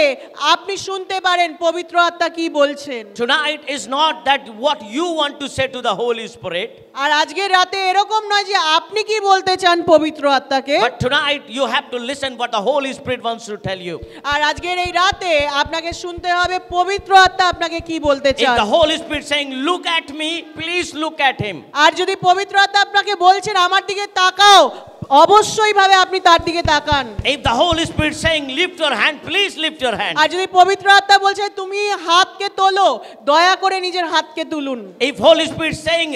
আপনি শুনতে পারেন পবিত্র আত্মা কি বলছেন। Tonight is not that what you want to say to the Holy Spirit. আর আজকের রাতে এরকম নয় যে আপনি কি বলতে চান পবিত্র আত্মাকে, But tonight you have to listen what the Holy Spirit wants to tell you. আর আজকের এই রাতে আপনাকে শুনতে হবে পবিত্র আত্মা আপনাকে কি বলতে If চান। the Holy Spirit saying, look at me, please look at him. আর যদি পবিত্র আত্মা আপনাকে বলছেন আমার দিকে তাকাও, অবশ্যই ভাবে আপনি তার দিকে তাকান। If the Holy Spirit saying, lift your hand, please lift your hand. আর যদি পবিত্র আত্মা বলছে তুমি হাতকে তোলো, দয়া করে নিজের হাতকে তুলুন। If Holy Spirit saying,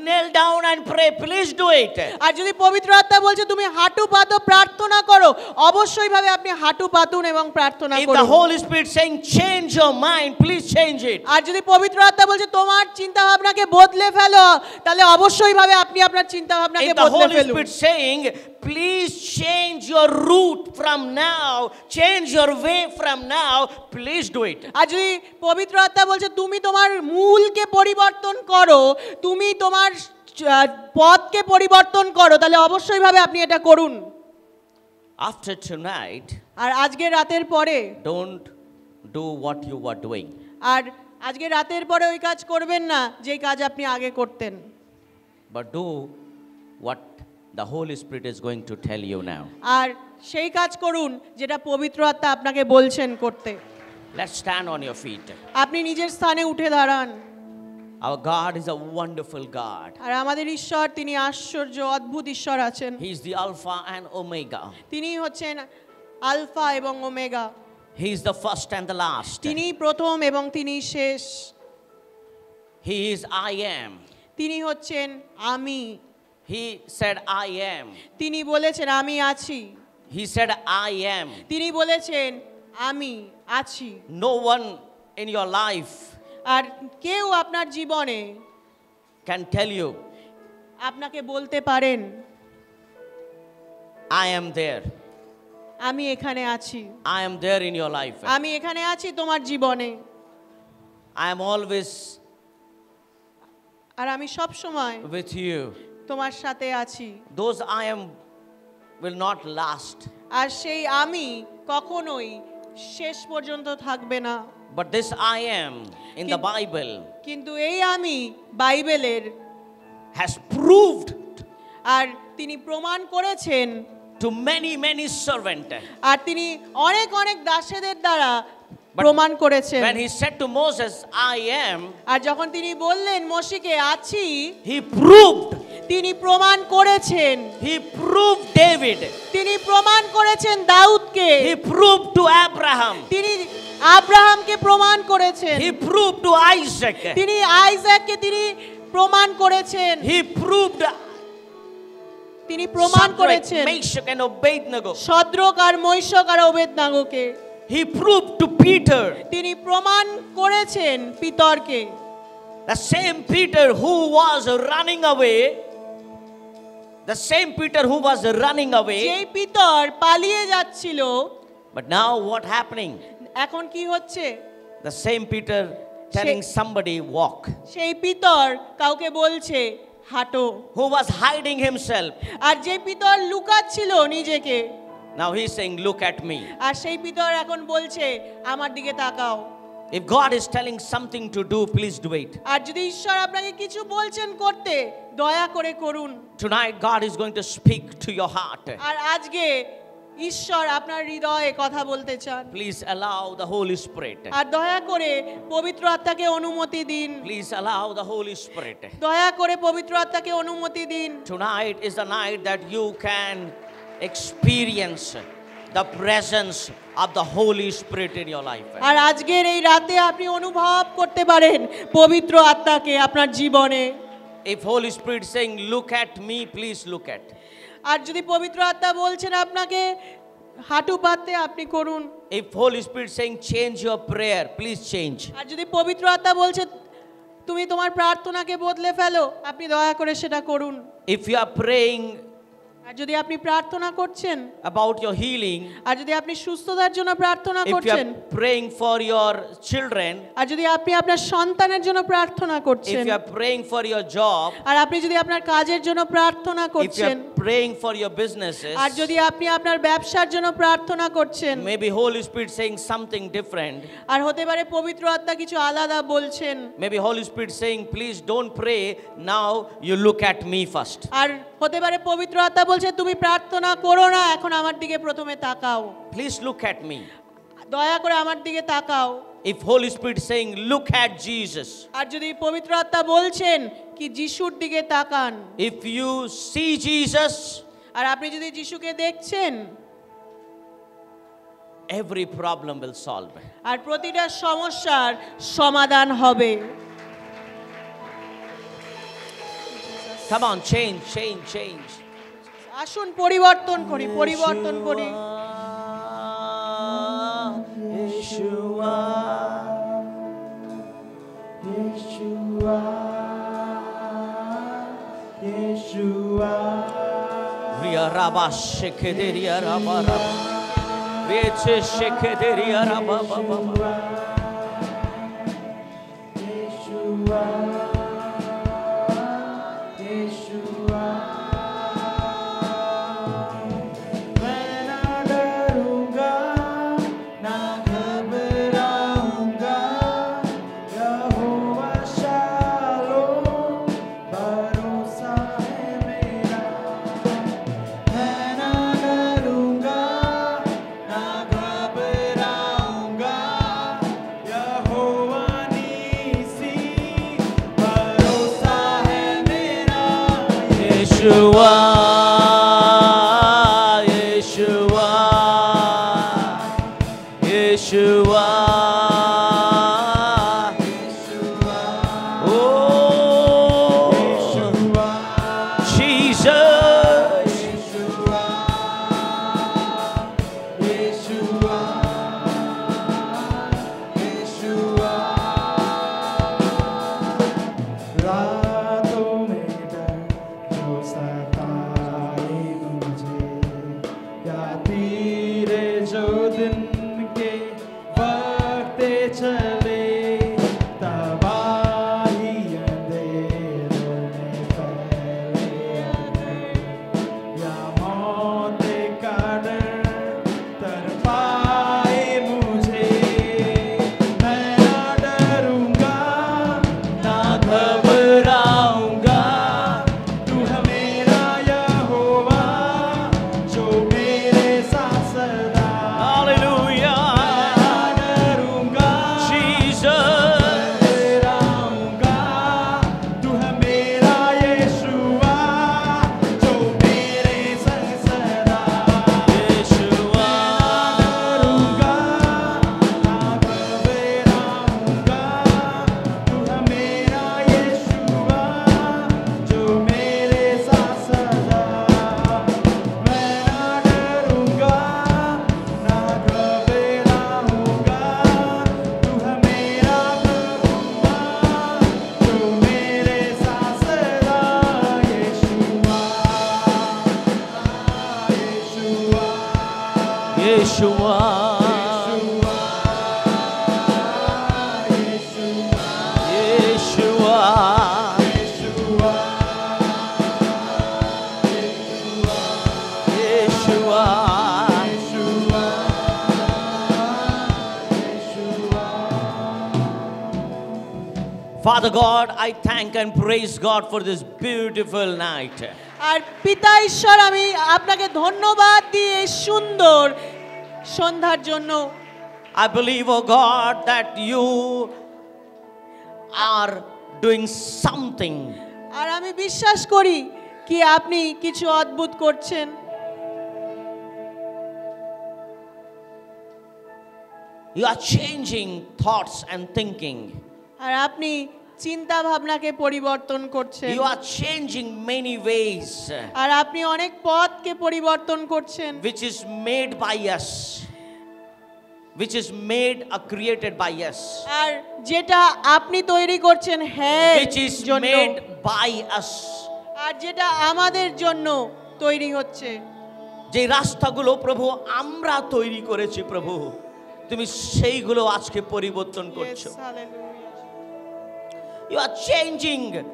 kneel down and pray, please do it. আর যদি পবিত্র আত্মা বলছে তুমি হাঁটু পাতো প্রার্থনা করো, অবশ্যই ভাবে আপনি হাঁটু পাতুন এবং প্রার্থনা If the করুন। Holy Spirit saying, change your mind, please change it. আর যদি পবিত্র আত্মা বলছে তোমার চিন্তা ভাবনাকে বদলে ফেলো, তাহলে অবশ্যই ভাবে আপনি আপনার চিন্তা ভাবনাকে If the বদলে Holy ফেলুন। Spirit saying, please change your route from now, change your way from now, please do it. আর যদি পবিত্র আত্মা বলছে তুমি তোমার মূলকে পরিবর্তন করো, তুমি তোমার পথকে পরিবর্তন করো, তাহলে অবশ্যই ভাবে আপনি এটা করুন। After tonight, আর আজকে রাতের পরে don't do what you were doing. আর আজকে রাতের পরে ওই কাজ করবেন না যে কাজ আপনি আগে করতেন, But do what the Holy Spirit is going to tell you now. আর সেই কাজ করুন যেটা পবিত্র আত্মা আপনাকে বলছেন করতে। Let's stand on your feet. আপনি নিজের স্থানে উঠে দাঁড়ান। Our God is a wonderful God. আর আমাদের ঈশ্বর তিনি আশ্চর্য অদ্ভুত ঈশ্বর আছেন। He is the Alpha and Omega. তিনি হচ্ছেন আলফা এবং omega. He is the first and the last. তিনি প্রথম এবং তিনি শেষ। He is I am. তিনি হচ্ছেন আমি। He said I am. তিনি বলেছেন আমি আছি। He said I am. তিনি বলেছেন আমি আছি। No one in your life আর কেউ আপনার জীবনে can tell you, আপনাকে বলতে পারেন I am there. আমি এখানে আছি, I am there in your life. আমি এখানে আছি তোমার জীবনে, I am always আর আমি সব সময় with you. তোমার সাথে আছি। Those I am will not last. আর সেই আমি কখনোই শেষ পর্যন্ত থাকবে না। But this I am in the Bible কিন্তু এই আমি বাইবেলের has proved আর তিনি প্রমাণ করেছেন to many servants. আর তিনি অনেক অনেক দাসেদের দ্বারা প্রমাণ করেছেন। When he said to Moses, I am, আর যখন তিনি বললেন মোশিকে আছি, he proved. তিনি প্রমাণ করেছেন। He proved David. তিনি প্রমাণ করেছেন দাউদকে। He proved to Abraham. তিনি আব্রাহামকে প্রমাণ করেছেন। He proved to Isaac. তিনি আইজাককে তিনি প্রমাণ করেছেন। He proved তিনি প্রমাণ Shadrach, করেছেন Meshach and Abednego. Shadrach R Meshach R অবেদনাগোকে। He proved to Peter. তিনি প্রমাণ করেছেন পিতরকে। The same Peter who was running away. The same Peter who was running away. যেই পিতর পালিয়ে যাচ্ছিল, But now what happening? এখন কি হচ্ছে? The same Peter telling somebody walk. সেই পিতর কাউকে বলছে হাঁটো। Who was hiding himself. আর যে পিতর লুকাচ্ছিল নিজেকে, Now he's saying, look at me. আর সেই পিতর এখন বলছে আমার দিকে তাকাও। If God is telling something to do, please do it. আর যদি ঈশ্বর আপনাকে কিছু বলছেন করতে, দয়া করে করুন। Tonight God is going to speak to your heart. আর আজকে ঈশ্বর আপনার হৃদয়ে কথা বলতে চান। Please allow the Holy Spirit. আর দয়া করে পবিত্র আত্মাকে অনুমতি দিন। Please allow the Holy Spirit. দয়া করে পবিত্র আত্মাকে অনুমতি দিন। Tonight is the night that you can experience the presence of the Holy Spirit in your life. আর আজকের এই রাতে আপনি অনুভব করতে পারেন পবিত্র আত্মাকে আপনার জীবনে। If Holy Spirit saying, look at me, please look at. আর যদি পবিত্র আত্মা বলছেন আপনাকে হাঁটু পাততে, আপনি করুন। If Holy Spirit saying, change your prayer, please change. আর যদি পবিত্র আত্মা বলছে তুমি তোমার প্রার্থনাকে বদলে ফেলো, আপনি দয়া করে সেটা করুন। If you are praying আর যদি আপনি প্রার্থনা করছেন about your healing, আর যদি আপনি সুস্থতার জন্য প্রার্থনা if you করছেন are praying for your children, আর যদি আপনি আপনার সন্তানের জন্য প্রার্থনা if করছেন you are praying for your job, আর আপনি যদি আপনার কাজের জন্য প্রার্থনা if you করছেন are praying for your businesses, আর যদি আপনি আপনার ব্যবসার জন্য প্রার্থনা করছেন maybe Holy Spirit saying something different. আর হতে পারে পবিত্র আত্মা কিছু আলাদা বলছেন Maybe Holy Spirit saying, please don't pray now, you look at me first. আর হতে পারে পবিত্র আত্মা বলছে তুমি প্রার্থনা করো না এখন আমার দিকে প্রথমে তাকাও Please look at me. দয়া করে আমার দিকে তাকাও If Holy Spirit saying, look at Jesus. আর যদি পবিত্র আত্মা বলছেন কি যিশুর দিকে তাকান If you see Jesus, আর আপনি যদি যিশুকে দেখছেন every problem will solve. আর প্রতিটা সমস্যার সমাধান হবে Come on, change, change, change. আসুন পরিবর্তন করি পরিবর্তন করি Yeshua, Yeshua, Yeshua. Ria Rabba Shekederia Rabba Rabba. Reche Shekederia Rabba Rabba. Yeshua, Yeshua. Yeshua, Yeshua, Yeshua, oh, Jesus, रातों में डर जो सताए मुझे या तीरे जो दिन के वक्त चले तबाही अंधेरों में फैले या मौत का डर तड़पाए मुझे मैं ना डरूंगा ना घबराऊंगा तू है मेरा यहोवा जो मेरे साथ सदा hallelujah, ना डरूंगा Jesus, डराऊंगा तू है मेरा यीशुआ जो मेरे संग सदा Yeshua, डरूंगा ना घबराऊंगा तू है मेरा यीशुआ जो मेरे साथ सदा मैं ना डरूंगा ना घबराऊंगा तू है मेरा प्रभुआ जो मेरे साथ सदा यीशुआ यीशुआ Yeshua, Yeshua. Father God, I thank and praise God for this beautiful night. আর পিতা ঈশ্বর আমি আপনাকে ধন্যবাদ দিই এই সুন্দর সন্ধ্যার জন্য I believe, oh God, that you are doing something. আর আমি বিশ্বাস করি কি আপনি কিছু অদ্ভুত করছেন You are changing thoughts and thinking. আর আপনি চিন্তা ভাবনাকে পরিবর্তন করছেন You are changing many ways আর আপনি অনেক পথকে পরিবর্তন করছেন which is made by us, which is made or created by us, আর যেটা আপনি তৈরি করছেন হ্যাঁ which is জন্য made by us. আর যেটা আমাদের জন্য তৈরি হচ্ছে। যে রাস্তাগুলো প্রভু আমরা তৈরি করেছি প্রভু, তুমি সেইগুলো আজকে পরিবর্তন করছো। Yes, hallelujah. You are changing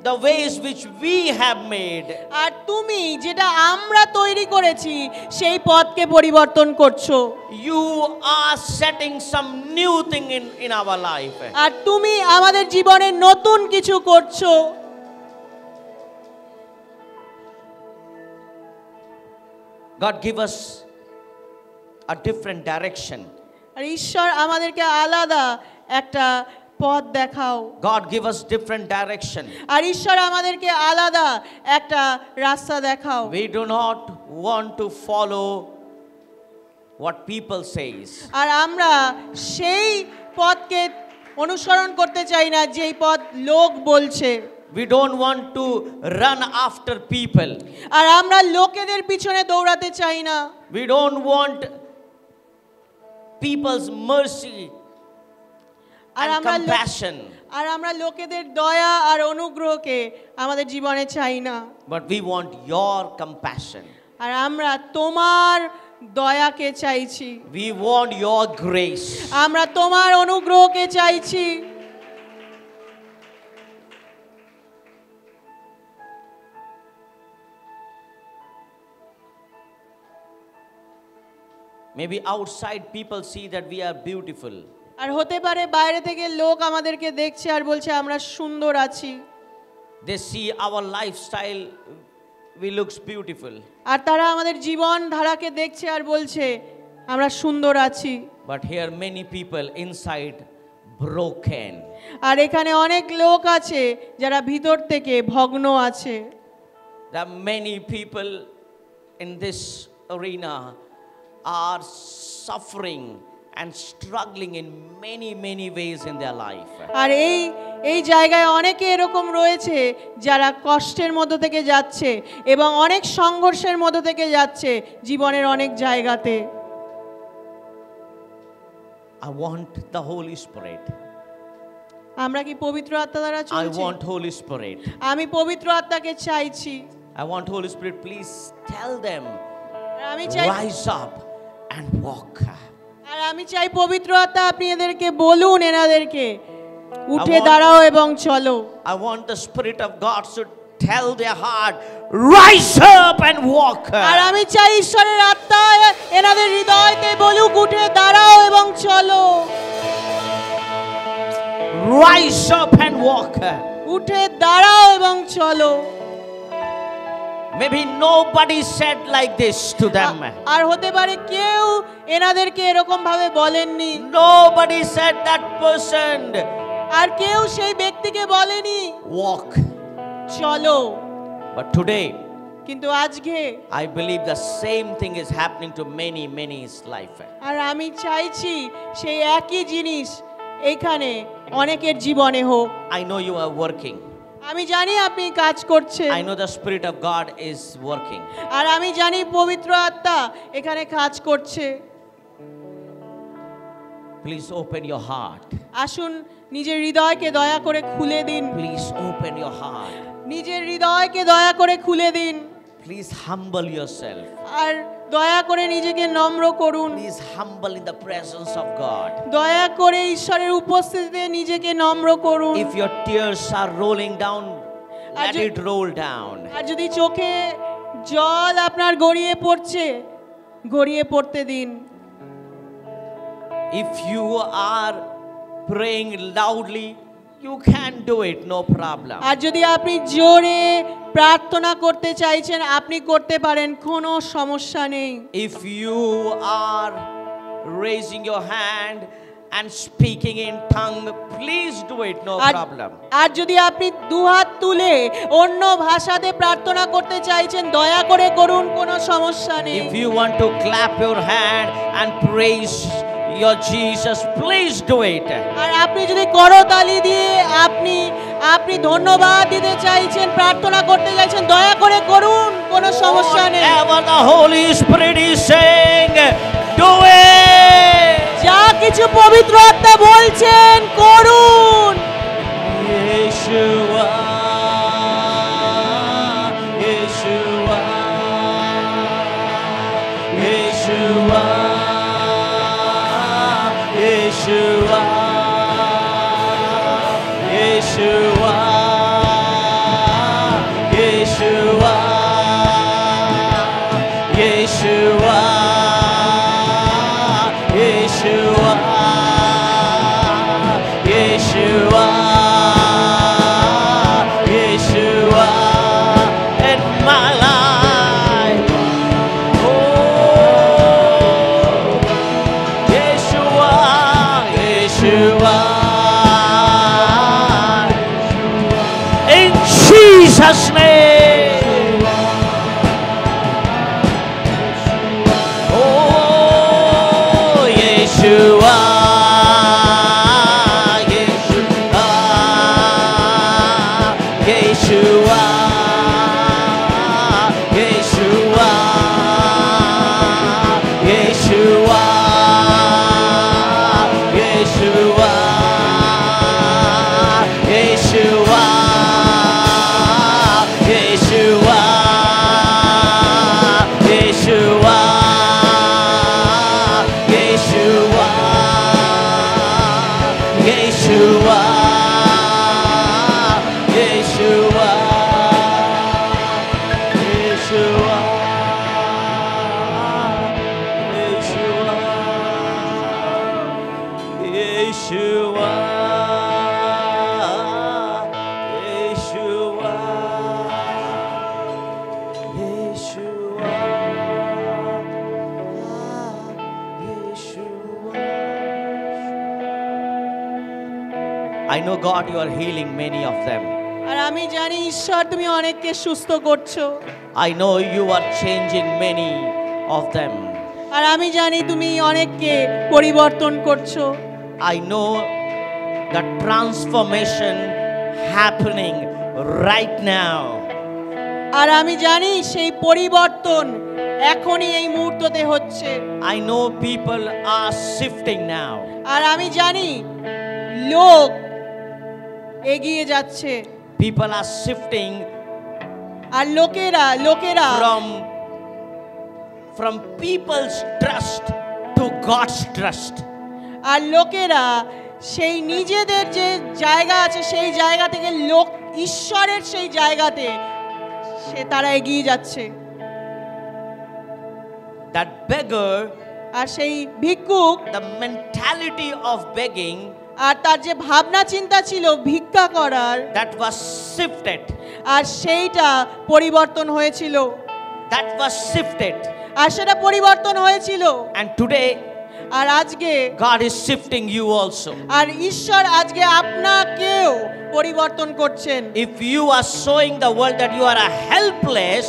the ways which we have made. আর তুমি যেটা আমরা তৈরি করেছি সেই পথকে পরিবর্তন করছো। You are setting some new thing in our life. আর তুমি আমাদের জীবনে নতুন কিছু করছো। God give us a different direction. আর ঈশ্বর আমাদেরকে আলাদা একটা পথ দেখাও। God give us different direction. আর ঈশ্বর আমাদেরকে আলাদা একটা রাস্তা দেখাও। We do not want to follow what people says. আর আমরা সেই পথকে অনুসরণ করতে চাই না যেই পথ লোক বলছে। We don't want to run after people. আর আমরা লোকেদের পিছনে দৌড়াতে চাই না। We don't want people's mercy and compassion. আর আমরা লোকেদের দয়া আর অনুগ্রহকে আমাদের জীবনে চাই না। But we want your compassion. আর আমরা তোমার দয়াকে চাইছি। We want your grace. আমরা তোমার অনুগ্রহকে চাইছি। Maybe outside people see that we are beautiful. আর হতে পারে বাইরে থেকে লোক আমাদেরকে দেখছে আর বলছে আমরা সুন্দর আছি। They see our lifestyle, we looks beautiful. আর তারা আমাদের জীবন ধারাকে দেখছে আর বলছে আমরা সুন্দর আছি। But here many people inside broken. আর এখানে অনেক লোক আছে যারা ভিতর থেকে ভগ্ন আছে। There are many people in this arena are suffering and struggling in many ways in their life. আর এই জায়গায় অনেকে এরকম রয়েছে যারা কষ্টের মধ্য থেকে যাচ্ছে এবং অনেক সংঘর্ষের মধ্য থেকে যাচ্ছে জীবনের অনেক জায়গাতে। I want the Holy Spirit. আমরা কি পবিত্র আত্মা দ্বারা I চলছি? want Holy Spirit. আমি পবিত্র আত্মাকে চাইছি। I want Holy Spirit, please tell them, আর আমি চাই rise up and walk. আর আমি চাই পবিত্র আত্মা আপনি এদেরকে বলুন, এনাদেরকে উঠে want- দাঁড়াও এবং চলো। I want the Spirit of God to tell their heart, rise up and walk. আর আমি চাই ঈশ্বরের আত্মা এনাদের হৃদয়তে বলুক উঠে দাঁড়াও এবং চলো। Rise up and walk. উঠে দাঁড়াও এবং চলো। Maybe nobody said like this to them. আর হতে পারে কেউ এনাদেরকে এরকম ভাবে বলেননি। Nobody said that person, আর কেউ সেই ব্যক্তিকে বলেনি walk. চলো। But today, কিন্তু আজকে I believe the same thing is happening to many's life. আর আমি চাইছি সেই একই জিনিস এখানে অনেকের জীবনে হোক। I know you are working. আমি জানি আপনি কাজ করছেন। I know the Spirit of God is working. আর আমি জানি পবিত্র আত্মা এখানে কাজ করছে। Please open your heart. আসুন নিজের হৃদয়কে দয়া করে খুলে দিন। Please open your heart. নিজের হৃদয়কে দয়া করে খুলে দিন। Please humble yourself. আর দয়া করে নিজেকে নম্র করুন। Please humble in the presence of God. দয়া করে ঈশ্বরের উপস্থিতিতে নিজেকে নম্র করুন। If your tears are rolling down, let Aj- it roll down. আর যদি চোখে জল আপনার গড়িয়ে পড়ছে, গড়িয়ে পড়তে দিন। If you are praying loudly, you can do it, no problem. আর যদি আপনি জোরে প্রার্থনা করতে চাইছেন আপনি করতে পারেন, কোনো সমস্যা নেই। If you are raising your hand and speaking in tongue, please do it, no problem. আর যদি আপনি দুহাত তুলে অন্য ভাষাতে প্রার্থনা করতে চাইছেন দয়া করে করুন, কোনো সমস্যা নেই। If you want to clap your hand and praise your Jesus, please do it. আর আপনি যদি করতালি দিয়ে আপনি ধন্যবাদ দিতে চাইছেন, প্রার্থনা করতে চাইছেন, দয়া করে করুন, কোনো সমস্যা নেই। Whatever the Holy Spirit is saying, do it. যা কিছু পবিত্র আত্মা বলছেন করুন। Yeshua, Yeshua. Jesus' name. Oh, Yeshua. Yeshua. Yeshua. Yeshua. Yeshua. Yeshua. Yeshua. Yeshua. Yeshua. Yeshua. Yeshua. Yeshua. Yeshua. Yeshua. I know God, you are healing many of them. আর আমি জানি ঈশ্বর তুমি অনেককে সুস্থ করছো। I know you are changing many of them. আর আমি জানি তুমি অনেককে পরিবর্তন করছো। I know the transformation happening right now. আর আমি জানি সেই পরিবর্তন এখনই এই মুহূর্ততে হচ্ছে। I know people are shifting now. আর আমি জানি লোক এগিয়ে যাচ্ছে। People are shifting আর লোকেরা from people's trust to God's trust. আর লোকেরা সেই নিজেদের যে জায়গা আছে সেই জায়গা থেকে লোক ঈশ্বরের সেই জায়গাতে তারা এগিয়ে যাচ্ছে। That beggar, আর সেই ভিক্ষুক, the mentality of begging, আর তার যে ভাবনা চিন্তা ছিল ভিক্ষা করার, that was shifted. আর সেইটা পরিবর্তন হয়েছিল। That was shifted. আর সেটা পরিবর্তন হয়েছিল। And today আর আজকে God is shifting you also. আর ঈশ্বর আজকে আপনাকেও পরিবর্তন করছেন। If you are showing the world that you are a helpless,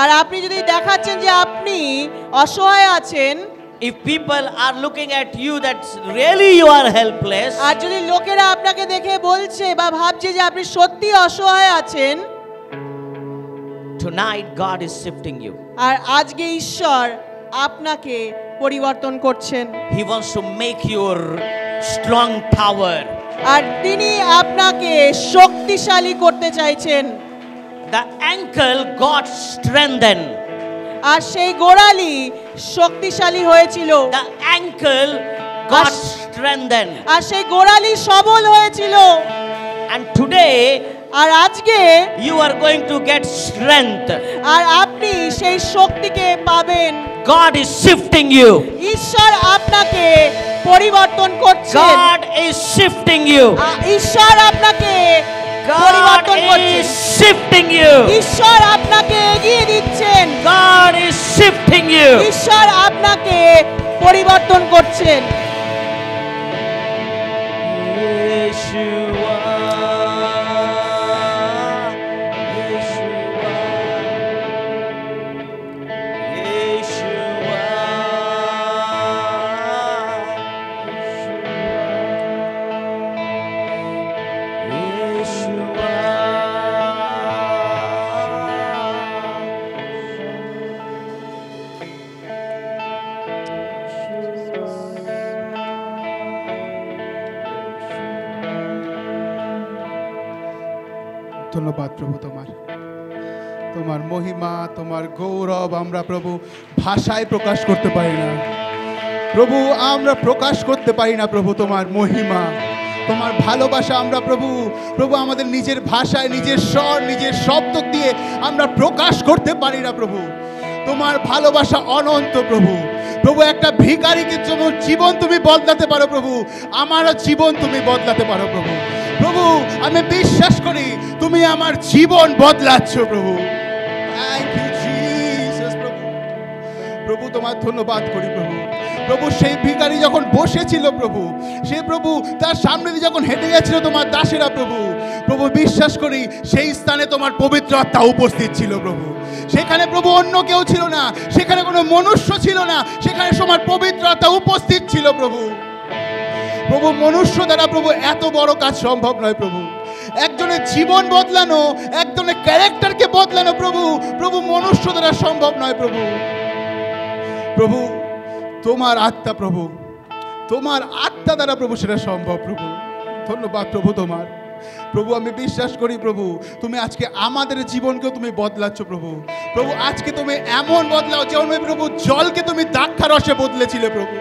আর আপনি যদি দেখাচ্ছেন যে আপনি অসহায় আছেন, if people are looking at you that really you are helpless, আর যদি লোকেরা আপনাকে দেখে বলছে বা ভাবছে যে আপনি সত্যি অসহায় আছেন, tonight God is shifting you. আর আজকে ঈশ্বর আপনাকে পরিবর্তন করছেন। He wants to make your strong tower. আর তিনি আপনাকে শক্তিশালী করতে চাইছেন। The ankle God strengthened. আর সেই গোড়ালি শক্তিশালী হয়েছিল। The ankle God strengthened. আর সেই গোড়ালি সবল হয়েছিল। And today আর আজকে you are going to get strength. আর আপনি সেই শক্তিকে পাবেন। God is shifting you. ঈশ্বর আপনাকে পরিবর্তন করছেন। God is shifting you. ঈশ্বর আপনাকে God পরিবর্তন করছেন। is shifting you. ঈশ্বর আপনাকে এগিয়ে দিচ্ছেন। God is shifting you. ঈশ্বর আপনাকে পরিবর্তন করছেন। Yeshua. ধন্যবাদ প্রভু, তোমার মহিমা, তোমার গৌরব আমরা প্রভু ভাষায় প্রকাশ করতে পারি না প্রভু, আমরা প্রকাশ করতে পারি না প্রভু তোমার মহিমা, তোমার ভালোবাসা আমরা প্রভু আমাদের নিজের ভাষায়, নিজের স্বর, নিজের শব্দ দিয়ে আমরা প্রকাশ করতে পারি না প্রভু। তোমার ভালোবাসা অনন্ত প্রভু। একটা ভিখারিকে যেমন জীবন তুমি বদলাতে পারো প্রভু, আমারও জীবন তুমি বদলাতে পারো প্রভু। আমি বিশ্বাস করি তুমি আমার জীবন বদলাচ্ছ প্রভু। থ্যাংক ইউ জিসাস প্রভু, তোমার ধন্যবাদ করি প্রভু। সেই ভিখারি যখন বসেছিল প্রভু, সে প্রভু তার সামনে দিয়ে যখন হেঁটে যাচ্ছিল তোমার দাসেরা প্রভু বিশ্বাস করি সেই স্থানে তোমার পবিত্র আত্মা উপস্থিত ছিল প্রভু। সেখানে প্রভু অন্য কেউ ছিল না, সেখানে কোনো মনুষ্য ছিল না, সেখানে তোমার পবিত্র আত্মা উপস্থিত ছিল প্রভু। প্রভু মনুষ্য দ্বারা প্রভু এত বড় কাজ সম্ভব নয় প্রভু। একজনের জীবন বদলানো, একজনের ক্যারেক্টারকে বদলানো প্রভু, প্রভু মনুষ্য দ্বারা সম্ভব নয় প্রভু। প্রভু তোমার আত্মা প্রভু, তোমার আত্মা দ্বারা প্রভু সেটা সম্ভব প্রভু। ধন্যবাদ প্রভু তোমার। প্রভু আমি বিশ্বাস করি প্রভু তুমি আজকে আমাদের জীবনকেও তুমি বদলাচ্ছ প্রভু। প্রভু আজকে তুমি এমন বদলাও যেমন প্রভু জলকে তুমি দ্রাক্ষা রসে বদলেছিলে প্রভু।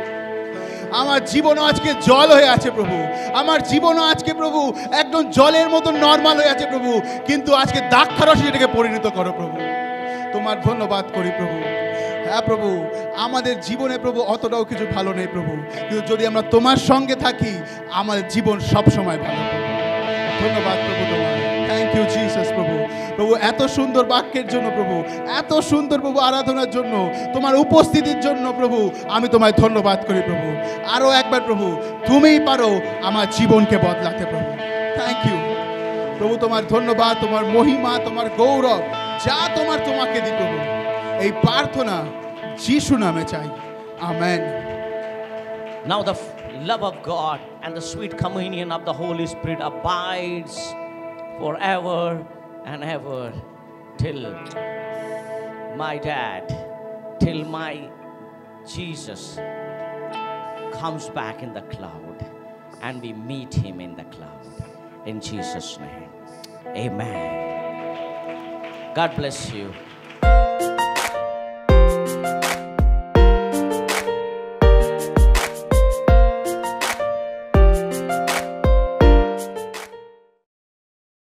আমার জীবনও আজকে জল হয়ে আছে প্রভু। আমার জীবনও আজকে প্রভু একদম জলের মতো নর্মাল হয়ে আছে প্রভু, কিন্তু আজকে দ্রাক্ষা রসে এটাকে পরিণত করো প্রভু। তোমার ধন্যবাদ করি প্রভু। হ্যাঁ প্রভু, আমাদের জীবনে প্রভু অতটাও কিছু ভালো নেই প্রভু, কিন্তু যদি আমরা তোমার সঙ্গে থাকি আমাদের জীবন সব সময় ভালো প্রভু। ধন্যবাদ প্রভু তোমার। থ্যাংক ইউ জিসাস প্রভু। প্রভু এত সুন্দর বাক্যের জন্য প্রভু, এত সুন্দর প্রভু আরাধনার জন্য, তোমার উপস্থিতির জন্য প্রভু আমি তোমায় ধন্যবাদ করি প্রভু। আরও একবার প্রভু তুমিই পারো আমার জীবনকে বদলাতে প্রভু। থ্যাংক ইউ প্রভু। তোমার ধন্যবাদ, তোমার মহিমা, তোমার গৌরব যা তোমাকে দিই প্রভু। এই প্রার্থনা যিশু নামে চাই, amen. Now the love of God and the sweet communion of the Holy Spirit abides forever and ever till my dad, till my Jesus comes back in the cloud and we meet him in the cloud. In Jesus' name, amen. God bless you.